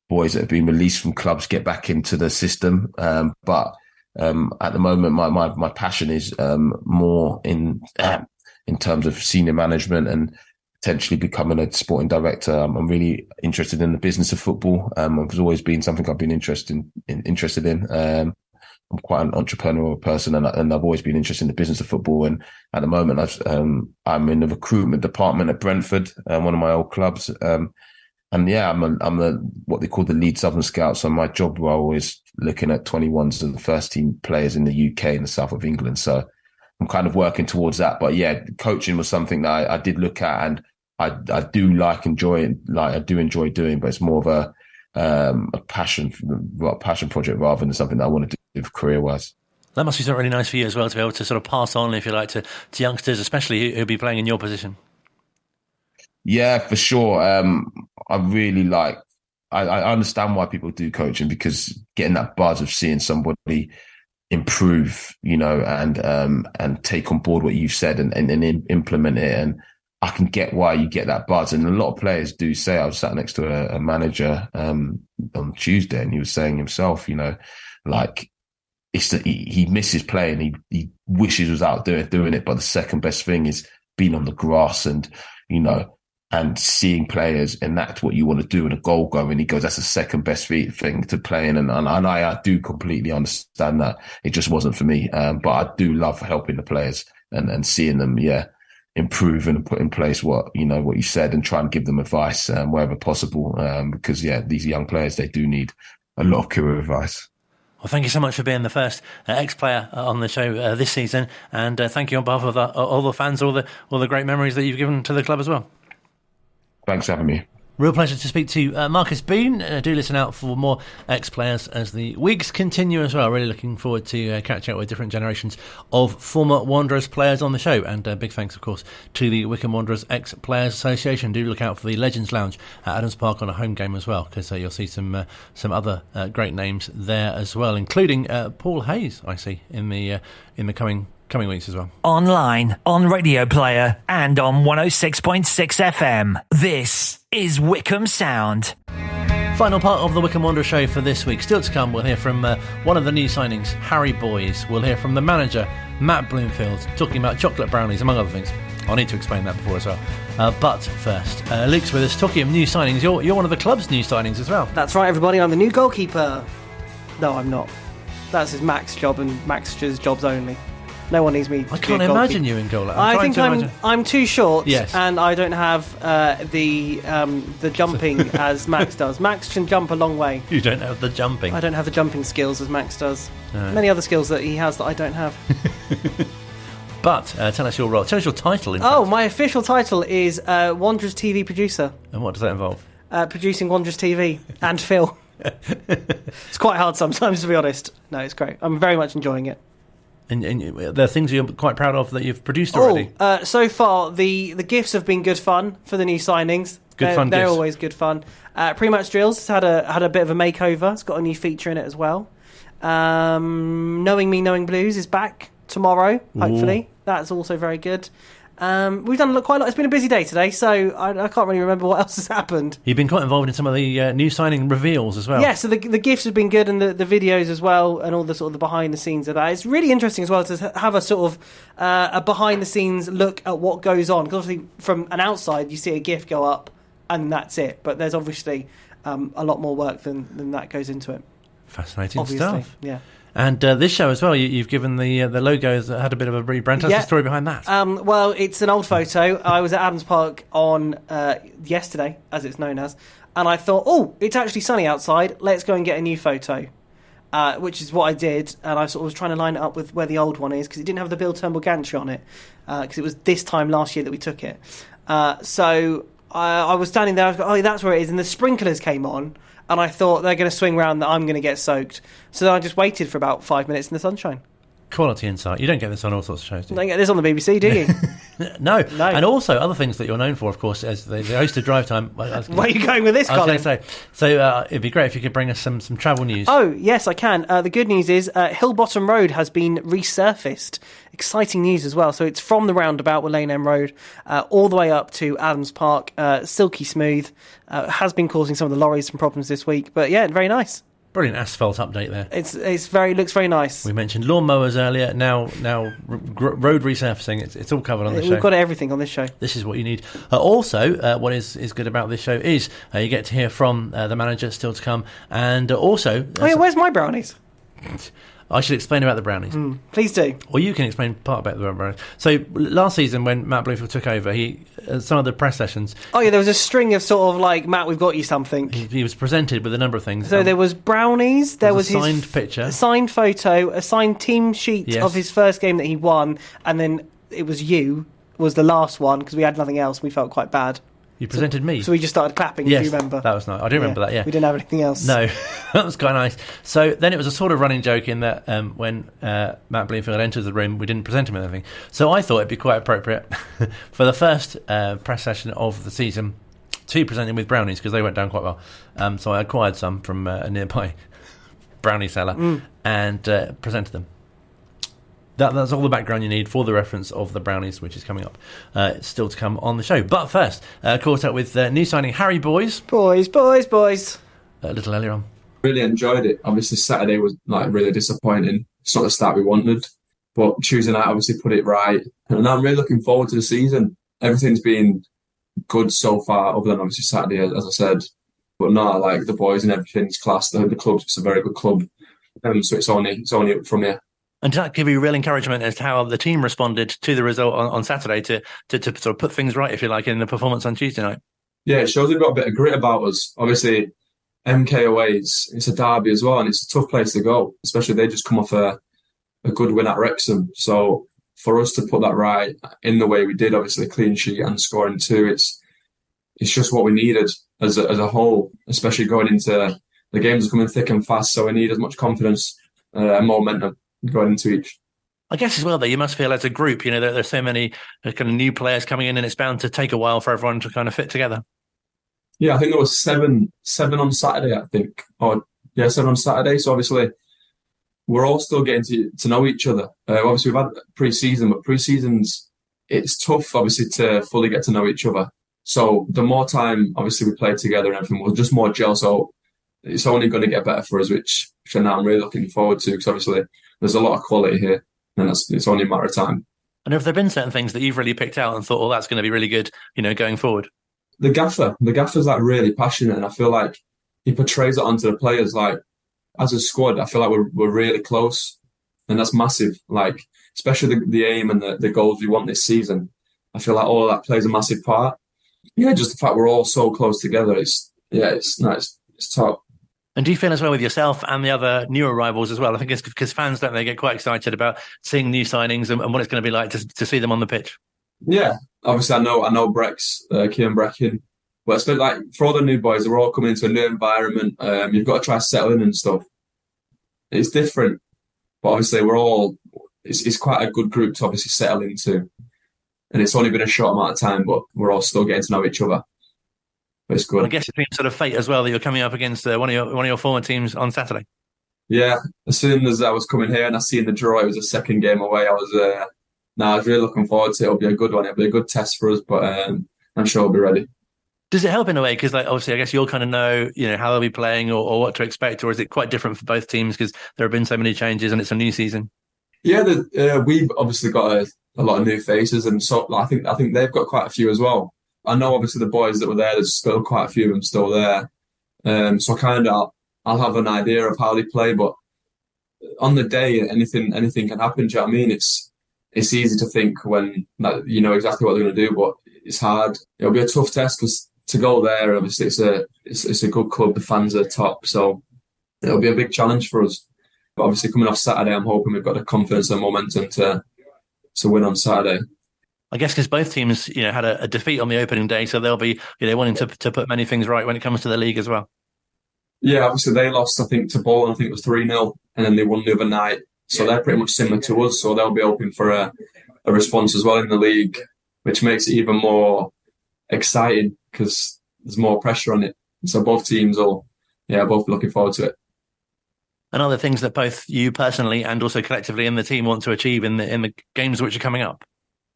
Speaker 8: boys that have been released from clubs get back into the system. But at the moment, my passion is more in terms of senior management and potentially becoming a sporting director. I'm really interested in the business of football. It's always been something I've been interested in. I'm quite an entrepreneurial person, and I've always been interested in the business of football. And at the moment, I'm in the recruitment department at Brentford, one of my old clubs. And yeah, I'm what they call the lead Southern Scout. So my job role is looking at 21s and first team players in the UK and the south of England. So I'm kind of working towards that. But yeah, coaching was something that I did look at, and I do I do enjoy doing, but it's more of a passion project rather than something that I want to do career wise.
Speaker 2: That must be something really nice for you as well, to be able to sort of pass on, if you like, to youngsters, especially who'll be playing in your position.
Speaker 8: Yeah, for sure. I really I understand why people do coaching, because getting that buzz of seeing somebody improve, and take on board what you've said and implement it. And I can get why you get that buzz. And a lot of players do say, I was sat next to a manager on Tuesday, and he was saying himself, it's that he misses playing. He wishes he was out doing it. But the second best thing is being on the grass and seeing players enact what you want to do and a goal going. He goes, that's the second best thing to playing. And I do completely understand that. It just wasn't for me. But I do love helping the players and seeing them, improve and put in place what you said, and try and give them advice wherever possible. Because these young players, they do need a lot of career advice.
Speaker 2: Well, thank you so much for being the first ex-player on the show this season, and thank you on behalf of all the fans, all the great memories that you've given to the club as well.
Speaker 8: Thanks for having me.
Speaker 2: Real pleasure to speak to Marcus Bean. Do listen out for more ex-players as the weeks continue as well. Really looking forward to catching up with different generations of former Wanderers players on the show. And big thanks, of course, to the Wycombe Wanderers Ex-Players Association. Do look out for the Legends Lounge at Adams Park on a home game as well, because you'll see some other great names there as well, including Paul Hayes, I see, in the coming weeks as well.
Speaker 7: Online, on Radio Player, and on 106.6 FM. This is Wycombe Sound.
Speaker 2: Final part of the Wycombe Wanderers show for this week. Still to come, we'll hear from one of the new signings, Harry Boyes. We'll hear from the manager, Matt Bloomfield, talking about chocolate brownies, among other things. I'll need to explain that before as well. But first, Luke's with us, talking of new signings. You're one of the club's new signings as well.
Speaker 9: That's right, everybody. I'm the new goalkeeper. No, I'm not. That's his Mac's job and Max's jobs only. No one needs me to
Speaker 2: I can't imagine you in goal.
Speaker 9: I'm too short,
Speaker 2: yes.
Speaker 9: And I don't have the jumping as Max does. Max can jump a long way.
Speaker 2: You don't have the jumping.
Speaker 9: I don't have the jumping skills as Max does.
Speaker 2: No.
Speaker 9: Many other skills that he has that I don't have.
Speaker 2: But tell us your role. Tell us your title. In fact.
Speaker 9: My official title is Wanderers TV producer.
Speaker 2: And what does that involve?
Speaker 9: Producing Wanderers TV and Phil. It's quite hard sometimes, to be honest. No, it's great. I'm very much enjoying it.
Speaker 2: And there are things you're quite proud of that you've produced already?
Speaker 9: So far, the gifts have been good fun for the new signings. They're
Speaker 2: gifts.
Speaker 9: always good fun. Pre-match drills has had a bit of a makeover. It's got a new feature in it as well. Knowing Me, Knowing Blues is back tomorrow, hopefully. Ooh. That's also very good. We've done quite a lot. It's been a busy day today, so I can't really remember what else has happened.
Speaker 2: You've been quite involved in some of the new signing reveals as well.
Speaker 9: Yeah, so the gifts have been good, and the videos as well, and all the sort of the behind the scenes of that. It's really interesting as well to have a sort of a behind the scenes look at what goes on. Because obviously, from an outside, you see a GIF go up, and that's it. But there's obviously a lot more work than that goes into it.
Speaker 2: Fascinating stuff.
Speaker 9: Yeah.
Speaker 2: And this show as well, you've given the logos that had a bit of a rebrand. Tell us the story behind that.
Speaker 9: Well, it's an old photo. I was at Adams Park on yesterday, as it's known as, and I thought, it's actually sunny outside. Let's go and get a new photo, which is what I did. And I sort of was trying to line it up with where the old one is because it didn't have the Bill Turnbull gantry on it because it was this time last year that we took it. So I was standing there. I was going, that's where it is. And the sprinklers came on. And I thought they're going to swing round that I'm going to get soaked. So then I just waited for about 5 minutes in the sunshine.
Speaker 2: Quality insight. You don't get this on all sorts of shows, do you?
Speaker 9: You don't get this on the BBC, do you?
Speaker 2: No. And also, other things that you're known for, of course, as the host of Drive Time.
Speaker 9: Where are you going with this, Colin?
Speaker 2: I was going to say. So it'd be great if you could bring us some travel news.
Speaker 9: Oh, yes, I can. The good news is Hillbottom Road has been resurfaced. Exciting news as well. So it's from the roundabout with Lane End Road all the way up to Adams Park. Silky smooth. Has been causing some of the lorries some problems this week. But yeah, very nice.
Speaker 2: Brilliant asphalt update there.
Speaker 9: It's looks very nice.
Speaker 2: We mentioned lawnmowers earlier. Now road resurfacing. It's all covered on this show.
Speaker 9: We've got everything on this show.
Speaker 2: This is what you need. Also, what is good about this show is you get to hear from the manager still to come, and also.
Speaker 9: Where's my brownies?
Speaker 2: I should explain about the brownies.
Speaker 9: Please do.
Speaker 2: Or you can explain part about the brownies. So last season when Matt Bloomfield took over, some of the press sessions...
Speaker 9: Oh yeah, there was a string of sort of like, Matt, we've got you something.
Speaker 2: He was presented with a number of things.
Speaker 9: So there was brownies, there was
Speaker 2: a signed picture,
Speaker 9: a signed photo, a signed team sheet of his first game that he won, and then it was the last one, because we had nothing else, we felt quite bad.
Speaker 2: You presented me.
Speaker 9: So we just started clapping, if you remember.
Speaker 2: That was nice. I do remember that, yeah.
Speaker 9: We didn't have anything else.
Speaker 2: No, that was quite nice. So then it was a sort of running joke in that when Matt Bloomfield entered the room, we didn't present him with anything. So I thought it'd be quite appropriate for the first press session of the season to present him with brownies, because they went down quite well. So I acquired some from a nearby brownie seller and presented them. That's all the background you need for the reference of the brownies, which is coming up. It's still to come on the show. But first, caught up with new signing Harry Boyes.
Speaker 9: Boys.
Speaker 2: A little earlier on.
Speaker 10: Really enjoyed it. Obviously, Saturday was really disappointing. It's not the start we wanted. But Tuesday night obviously put it right. And I'm really looking forward to the season. Everything's been good so far, other than obviously Saturday, as I said. But no, the boys and everything's class. The club's just a very good club. So it's only up from here.
Speaker 2: And did that give you real encouragement as to how the team responded to the result on Saturday to sort of put things right, if you like, in the performance on Tuesday night?
Speaker 10: Yeah, it shows we've got a bit of grit about us. Obviously, MK away, it's a derby as well, and it's a tough place to go, especially they just come off a good win at Wrexham. So for us to put that right in the way we did, obviously clean sheet and scoring two, it's just what we needed as a whole, especially going into the games are coming thick and fast, so we need as much confidence and momentum going into each.
Speaker 2: I guess as well, though, you must feel as a group, there's so many kind of new players coming in, and it's bound to take a while for everyone to kind of fit together.
Speaker 10: Yeah, I think there was seven on Saturday, I think. 7 on Saturday. So obviously, we're all still getting to know each other. Obviously, we've had pre-season, but pre-seasons, it's tough, obviously, to fully get to know each other. So the more time, obviously, we play together and everything, we're just more gel. So it's only going to get better for us, which now I'm really looking forward to, because obviously there's a lot of quality here, and it's only a matter of time.
Speaker 2: And have there been certain things that you've really picked out and thought, oh, that's going to be really good, going forward?
Speaker 10: The gaffer's like really passionate, and I feel like he portrays it onto the players. Like, as a squad, I feel like we're really close, and that's massive. Like, especially the aim and the goals we want this season. I feel like all of that plays a massive part. Yeah, just the fact we're all so close together. It's nice. It's top.
Speaker 2: And do you feel as well with yourself and the other new arrivals as well? I think it's because fans, don't they, get quite excited about seeing new signings and what it's going to be like to see them on the pitch?
Speaker 10: Yeah, obviously I know Brex, Kieran Brecken, but it's like for all the new boys, they're all coming into a new environment. You've got to try settling and stuff. It's different, but obviously it's quite a good group to obviously settle into, and it's only been a short amount of time, but we're all still getting to know each other. But it's good.
Speaker 2: I guess it's been sort of fate as well that you're coming up against one of your former teams on Saturday.
Speaker 10: Yeah, as soon as I was coming here and I seen the draw, it was a second game away. I was really looking forward to it. It'll be a good one. It'll be a good test for us, but I'm sure we'll be ready.
Speaker 2: Does it help in a way? Because obviously, I guess you'll kind of know, how they'll be playing or what to expect, or is it quite different for both teams because there have been so many changes and it's a new season?
Speaker 10: Yeah, we've obviously got a lot of new faces, and so I think they've got quite a few as well. I know obviously the boys that were there, there's still quite a few of them still there. So I'll have an idea of how they play, but on the day, anything can happen. Do you know what I mean? It's easy to think when you know exactly what they're going to do, but it's hard. It'll be a tough test because to go there, obviously it's a good club. The fans are top, so it'll be a big challenge for us. But obviously coming off Saturday, I'm hoping we've got the confidence and momentum to win on Saturday.
Speaker 2: I guess because both teams, had a defeat on the opening day, so they'll be, wanting to put many things right when it comes to the league as well.
Speaker 10: Yeah, obviously they lost, I think, to Bolton. I think it was 3-0, and then they won the other night. So they're pretty much similar to us. So they'll be hoping for a response as well in the league, which makes it even more exciting because there's more pressure on it. So both teams both looking forward to it.
Speaker 2: And other things that both you personally and also collectively in the team want to achieve in the games which are coming up?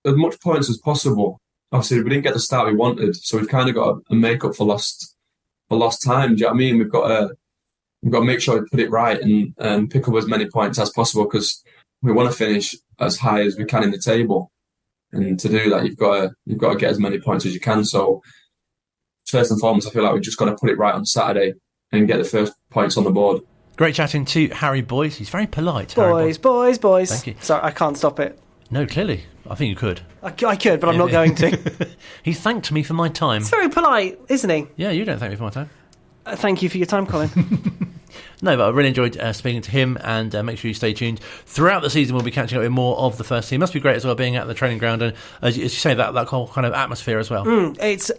Speaker 10: As much points as possible. Obviously, we didn't get the start we wanted, so we've kind of got to make up for lost time. Do you know what I mean? We've got to make sure we put it right and pick up as many points as possible because we want to finish as high as we can in the table. And to do that, you've got to get as many points as you can. So first and foremost, I feel like we've just got to put it right on Saturday and get the first points on the board.
Speaker 2: Great chatting to Harry Boyce. He's very polite.
Speaker 9: Boys.
Speaker 2: Thank you.
Speaker 9: Sorry, I can't stop it.
Speaker 2: No, clearly. I think you could.
Speaker 9: I could, but I'm not going to.
Speaker 2: He thanked me for my time.
Speaker 9: It's very polite, isn't he?
Speaker 2: Yeah, you don't thank me for my time.
Speaker 9: Thank you for your time, Colin.
Speaker 2: No, but I really enjoyed speaking to him, and make sure you stay tuned. Throughout the season, we'll be catching up with more of the first team. Must be great as well being at the training ground, and as you say, that whole kind of atmosphere as well.
Speaker 9: It's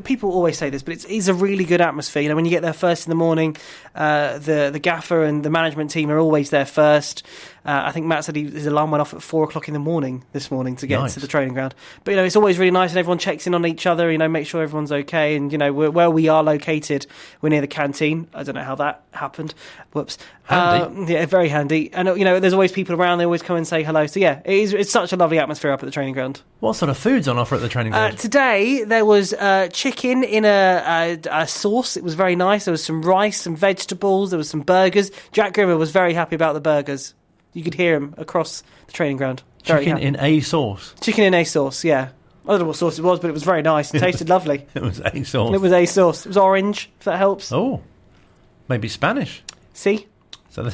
Speaker 9: people always say this, but it's a really good atmosphere. When you get there first in the morning, the gaffer and the management team are always there first. I think Matt said his alarm went off at 4:00 in the morning this morning to get to the training ground. But it's always really nice, and everyone checks in on each other. Make sure everyone's okay, and where we are located, we're near the canteen. I don't know how that happened. Whoops.
Speaker 2: Handy.
Speaker 9: Yeah, very handy. And there's always people around. They always come and say hello. So yeah, it's such a lovely atmosphere up at the training ground.
Speaker 2: What sort of food's on offer at the training ground?
Speaker 9: Today there was chicken in a sauce. It was very nice. There was some rice, some vegetables. There was some burgers. Jack Grimmer was very happy about the burgers. You could hear him across the training ground.
Speaker 2: Chicken in a sauce?
Speaker 9: Chicken in a sauce, yeah. I don't know what sauce it was, but it was very nice. It tasted lovely.
Speaker 2: It was a sauce.
Speaker 9: It was a sauce. It was orange, if that helps.
Speaker 2: Oh, maybe Spanish.
Speaker 9: See?
Speaker 2: So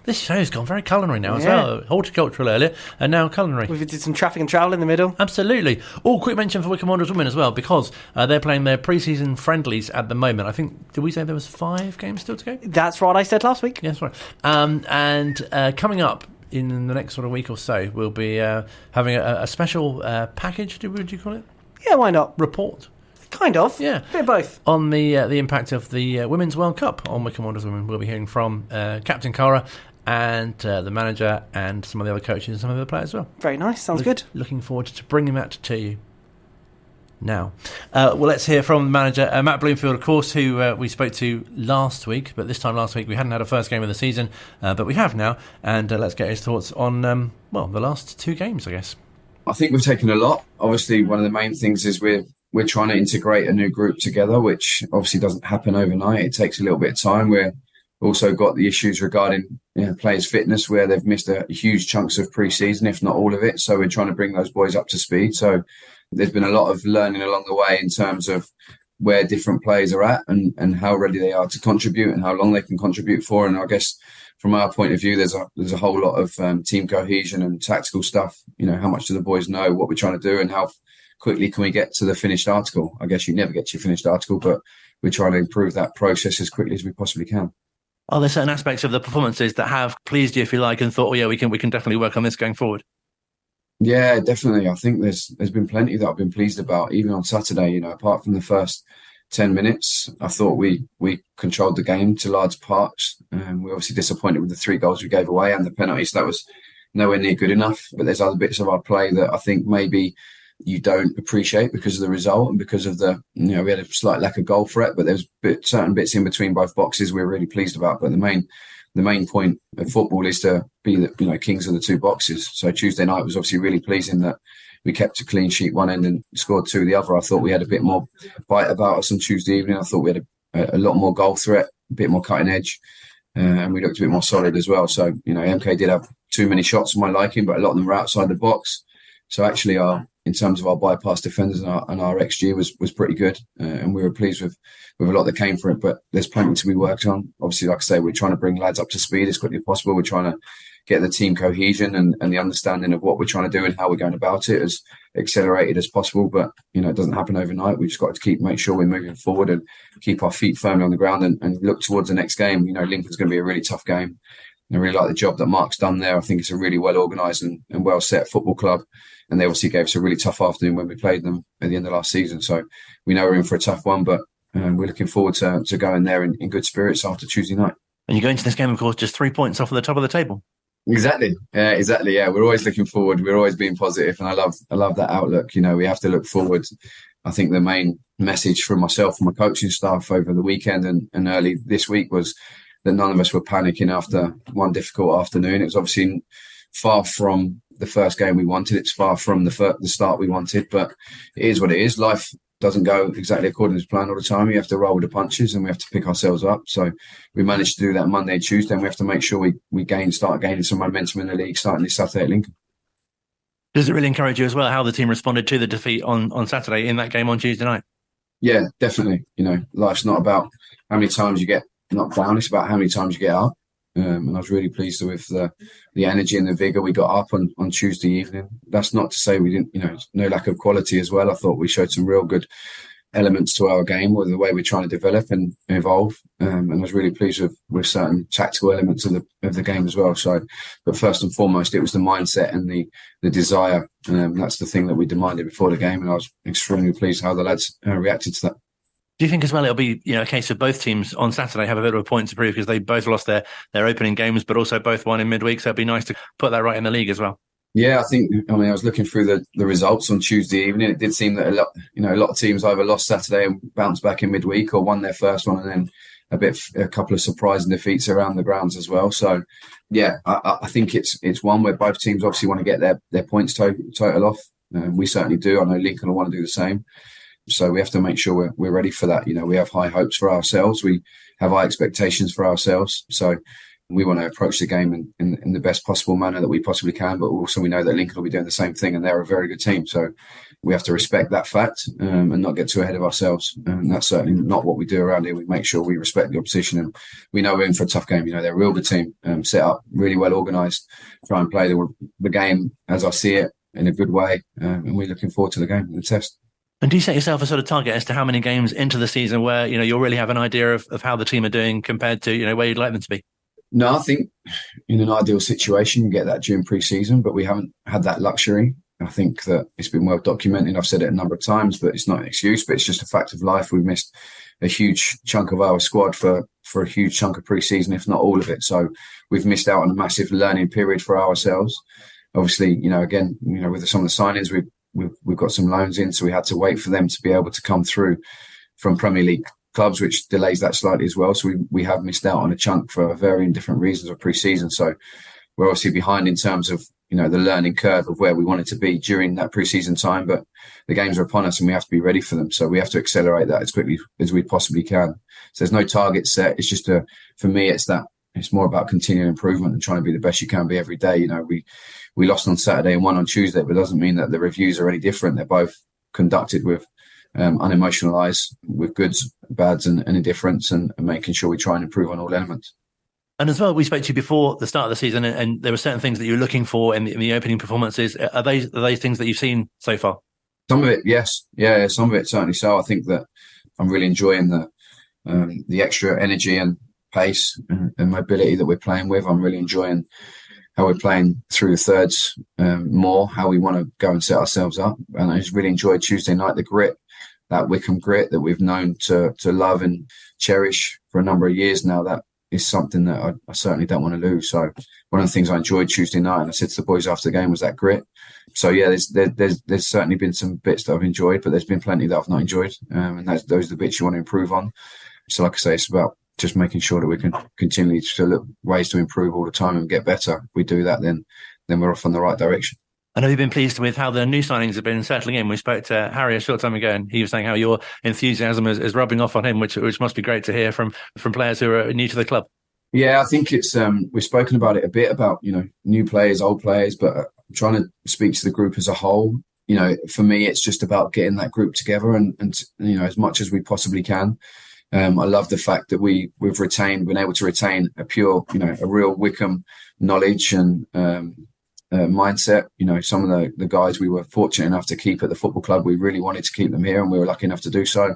Speaker 2: this show's gone very culinary now as well. Horticultural earlier, and now culinary.
Speaker 9: We did some traffic and travel in the middle.
Speaker 2: Absolutely. Quick mention for Wycombe Wanderers women as well, because they're playing their pre-season friendlies at the moment. I think, did we say there was 5 games still to go?
Speaker 9: That's what I said last week.
Speaker 2: Yes, right. And coming up in the next sort of week or so, we'll be having a special package, would you call it?
Speaker 9: Yeah, why not?
Speaker 2: Report.
Speaker 9: Kind of.
Speaker 2: Yeah.
Speaker 9: A bit of both.
Speaker 2: On the impact of the Women's World Cup on Wycombe Wanderers women. We'll be hearing from Captain Cara and the manager and some of the other coaches and some of the other players as well.
Speaker 9: Very nice. Sounds good.
Speaker 2: Looking forward to bringing that to you now. Well, let's hear from the manager, Matt Bloomfield, of course, who we spoke to last week. But this time last week, we hadn't had a first game of the season, but we have now. And let's get his thoughts on, the last 2 games, I guess.
Speaker 5: I think we've taken a lot. Obviously, one of the main things is we're we're trying to integrate a new group together, which obviously doesn't happen overnight. It takes a little bit of time. We're also got the issues regarding players' fitness, where they've missed a huge chunks of pre-season, if not all of it. So we're trying to bring those boys up to speed. So there's been a lot of learning along the way in terms of where different players are at and how ready they are to contribute and how long they can contribute for. And I guess from our point of view, there's a whole lot of team cohesion and tactical stuff. How much do the boys know what we're trying to do and how quickly can we get to the finished article? I guess you never get to your finished article, but we're trying to improve that process as quickly as we possibly can.
Speaker 2: Are there certain aspects of the performances that have pleased you, if you like, and thought, we can definitely work on this going forward?
Speaker 5: Yeah, definitely. I think there's been plenty that I've been pleased about, even on Saturday. Apart from the first 10 minutes, I thought we controlled the game to large parts. We're obviously disappointed with the 3 goals we gave away and the penalties. That was nowhere near good enough. But there's other bits of our play that I think maybe you don't appreciate because of the result and because of we had a slight lack of goal threat, but there's certain bits in between both boxes we're really pleased about. But the main point of football is to be the kings of the 2 boxes. So Tuesday night was obviously really pleasing that we kept a clean sheet one end and scored 2 the other. I thought we had a bit more bite about us on Tuesday evening. I thought we had a lot more goal threat, a bit more cutting edge, and we looked a bit more solid as well. So MK did have too many shots for my liking, but a lot of them were outside the box. So actually in terms of our bypass defenders and our XG was pretty good, and we were pleased with a lot that came from it. But there's plenty to be worked on. Obviously, like I say, we're trying to bring lads up to speed as quickly as possible. We're trying to get the team cohesion and the understanding of what we're trying to do and how we're going about it as accelerated as possible. But it doesn't happen overnight. We've just got to make sure we're moving forward and keep our feet firmly on the ground and look towards the next game. Lincoln's going to be a really tough game. I really like the job that Mark's done there. I think it's a really well organised and well set football club. And they obviously gave us a really tough afternoon when we played them at the end of last season. So we know we're in for a tough one, but we're looking forward to going there in good spirits after Tuesday night.
Speaker 2: And you go into this game, of course, just 3 points off of the top of the table.
Speaker 5: Exactly. Yeah, we're always looking forward. We're always being positive, and I love that outlook. We have to look forward. I think the main message from myself and my coaching staff over the weekend and early this week was that none of us were panicking after one difficult afternoon. It was obviously far from the first game we wanted. It's far from the start we wanted, but it is what it is. Life doesn't go exactly according to plan all the time. You have to roll with the punches and we have to pick ourselves up. So we managed to do that Monday, Tuesday, and we have to make sure we start gaining some momentum in the league starting this Saturday at Lincoln.
Speaker 2: Does it really encourage you as well how the team responded to the defeat on Saturday in that game on Tuesday night? Yeah, definitely. Life's not about how many times you get knocked down. It's about how many times you get up. And I was really pleased with the energy and the vigour we got up on Tuesday evening. That's not to say we didn't, no lack of quality as well. I thought we showed some real good elements to our game with the way we're trying to develop and evolve. And I was really pleased with certain tactical elements of the game as well. So, but first and foremost, it was the mindset and the desire. That's the thing that we demanded before the game. And I was extremely pleased how the lads reacted to that. Do you think as well it'll be a case of both teams on Saturday have a bit of a point to prove because they both lost their opening games, but also both won in midweek, so it'd be nice to put that right in the league as well? Yeah, I was looking through the results on Tuesday evening. It did seem that a lot of teams either lost Saturday and bounced back in midweek, or won their first one and then a couple of surprising defeats around the grounds as well. So yeah, I think it's one where both teams obviously want to get their points total off. We certainly do. I know Lincoln will want to do the same. So we have to make sure we're ready for that. We have high hopes for ourselves. We have high expectations for ourselves. So we want to approach the game in the best possible manner that we possibly can. But also we know that Lincoln will be doing the same thing, and they're a very good team. So we have to respect that fact and not get too ahead of ourselves. And that's certainly not what we do around here. We make sure we respect the opposition, and we know we're in for a tough game. They're a real good team, set up, really well organised, try and play the game as I see it in a good way. And we're looking forward to the game and the test. And do you set yourself a sort of target as to how many games into the season where, you'll really have an idea of how the team are doing compared to, where you'd like them to be? No, I think in an ideal situation, you get that during pre-season, but we haven't had that luxury. I think that it's been well documented. I've said it a number of times, but it's not an excuse, but it's just a fact of life. We've missed a huge chunk of our squad for a huge chunk of pre-season, if not all of it. So we've missed out on a massive learning period for ourselves. Obviously, again, with some of the signings, we've got some loans in, so we had to wait for them to be able to come through from Premier League clubs, which delays that slightly as well. So we have missed out on a chunk for varying different reasons of pre-season. So we're obviously behind in terms of,
Speaker 5: the learning curve of where we wanted to be during that pre-season time, but the games are upon us and we have to be ready for them. So we have to accelerate that as quickly as we possibly can. So there's no target set. It's just for me, it's more about continual improvement and trying to be the best you can be every day. We lost on Saturday and won on Tuesday, but it doesn't mean that the reviews are any different. They're both conducted with unemotional eyes, with goods, bads and indifference, and making sure we try and improve on all elements.
Speaker 2: And as well, we spoke to you before the start of the season, and there were certain things that you were looking for in the opening performances. Are those things that you've seen so far?
Speaker 5: Some of it, yes. Yeah, some of it certainly so. I think that I'm really enjoying the extra energy and pace and mobility that we're playing with. I'm really enjoying how we're playing through the thirds more, how we want to go and set ourselves up. And I just really enjoyed Tuesday night, the grit, that Wycombe grit that we've known to love and cherish for a number of years now. That is something that I certainly don't want to lose. So one of the things I enjoyed Tuesday night, and I said to the boys after the game, was that grit. So yeah, there's certainly been some bits that I've enjoyed, but there's been plenty that I've not enjoyed. And those are the bits you want to improve on. So like I say, it's about just making sure that we can continually to look ways to improve all the time and get better. If we do that, then we're off on the right direction.
Speaker 2: I know you've been pleased with how the new signings have been settling in. We spoke to Harry a short time ago, and he was saying how your enthusiasm is rubbing off on him, which must be great to hear from players who are new to the club.
Speaker 5: Yeah, I think it's we've spoken about it a bit about new players, old players, but I'm trying to speak to the group as a whole. For me, it's just about getting that group together and as much as we possibly can. I love the fact that we've been able to retain a pure, a real Wycombe knowledge and mindset. Some of the guys we were fortunate enough to keep at the football club, we really wanted to keep them here, and we were lucky enough to do so.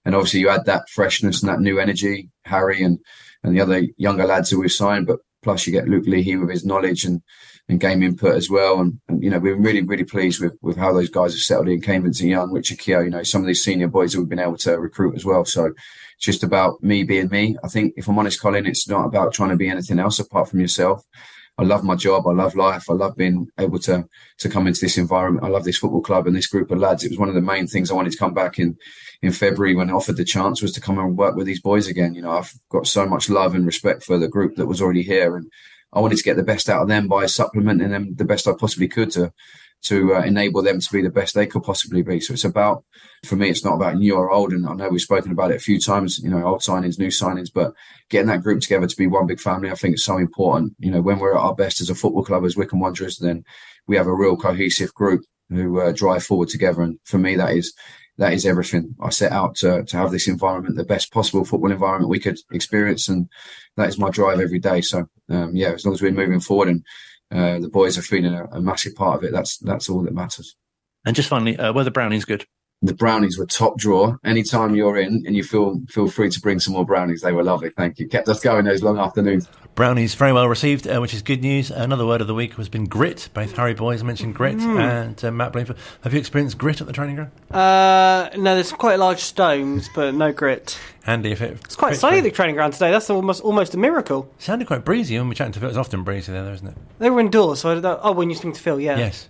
Speaker 5: And obviously, you add that freshness and that new energy, Harry and the other younger lads who we've signed, but plus you get Luke Leahy with his knowledge and game input as well. And we're really, really pleased with how those guys have settled in. Kane Vincent-Young, Richard Keogh, some of these senior boys that we've been able to recruit as well. So it's just about me being me. I think, if I'm honest, Colin, it's not about trying to be anything else apart from yourself. I love my job. I love life. I love being able to come into this environment. I love this football club and this group of lads. It was one of the main things I wanted to come back in February when offered the chance, was to come and work with these boys again. I've got so much love and respect for the group that was already here, and I wanted to get the best out of them by supplementing them the best I possibly could to enable them to be the best they could possibly be. So it's about, for me, it's not about new or old. And I know we've spoken about it a few times, old signings, new signings, but getting that group together to be one big family, I think is so important. When we're at our best as a football club, as Wycombe Wanderers, then we have a real cohesive group who drive forward together. And for me, that is everything. I set out to have this environment, the best possible football environment we could experience. And that is my drive every day. So, as long as we're moving forward and the boys are feeling a massive part of it, that's all that matters.
Speaker 2: And just finally, were the brownies good?
Speaker 5: The brownies were top drawer. Anytime you're in and you feel free to bring some more brownies, they were lovely. Thank you. Kept us going those long afternoons.
Speaker 2: Brownies very well received, which is good news. Another word of the week has been grit. Both Harry boys mentioned grit and Matt Bloomfield. Have you experienced grit at the training ground?
Speaker 9: No, there's quite large stones, but no grit.
Speaker 2: Handy if
Speaker 9: it's quite sunny at the training ground today. That's almost a miracle.
Speaker 2: It sounded quite breezy when we chatted to Phil. It's often breezy there, isn't it?
Speaker 9: They were indoors, so I don't know. Oh, when you speak to Phil, yeah.
Speaker 2: Yes.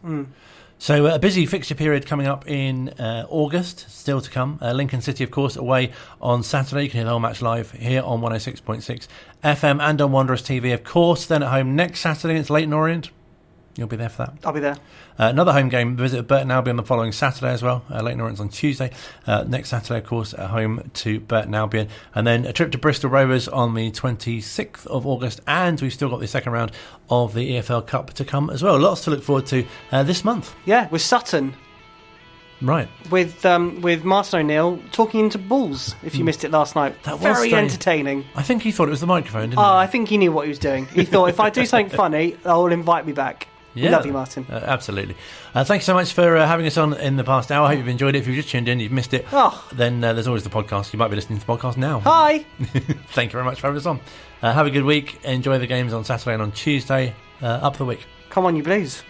Speaker 2: So a busy fixture period coming up in August, still to come. Lincoln City, of course, away on Saturday. You can hear the whole match live here on 106.6 FM and on Wanderers TV, of course. Then at home next Saturday, it's Leyton Orient. You'll be there for that.
Speaker 9: I'll be there.
Speaker 2: Another home game, visit Burton Albion the following Saturday as well. Leyton Orient's on Tuesday. Next Saturday, of course, at home to Burton Albion. And then a trip to Bristol Rovers on the 26th of August. And we've still got the second round of the EFL Cup to come as well. Lots to look forward to this month.
Speaker 9: Yeah, with Sutton.
Speaker 2: Right.
Speaker 9: With Martin O'Neill talking into balls, if you missed it last night.
Speaker 2: That was
Speaker 9: very
Speaker 2: strange.
Speaker 9: Entertaining.
Speaker 2: I think he thought it was the microphone, didn't he?
Speaker 9: I think he knew what he was doing. He thought, if I do something funny, they'll invite me back.
Speaker 2: Yeah.
Speaker 9: Love you, Martin.
Speaker 2: Absolutely. Thank you so much for having us on in the past hour. I hope you've enjoyed it. If you've just tuned in, you've missed it, then there's always the podcast. You might be listening to the podcast now.
Speaker 9: Hi.
Speaker 2: Thank you very much for having us on. Have a good week. Enjoy the games on Saturday and on Tuesday. Up the week.
Speaker 9: Come on, you Blues.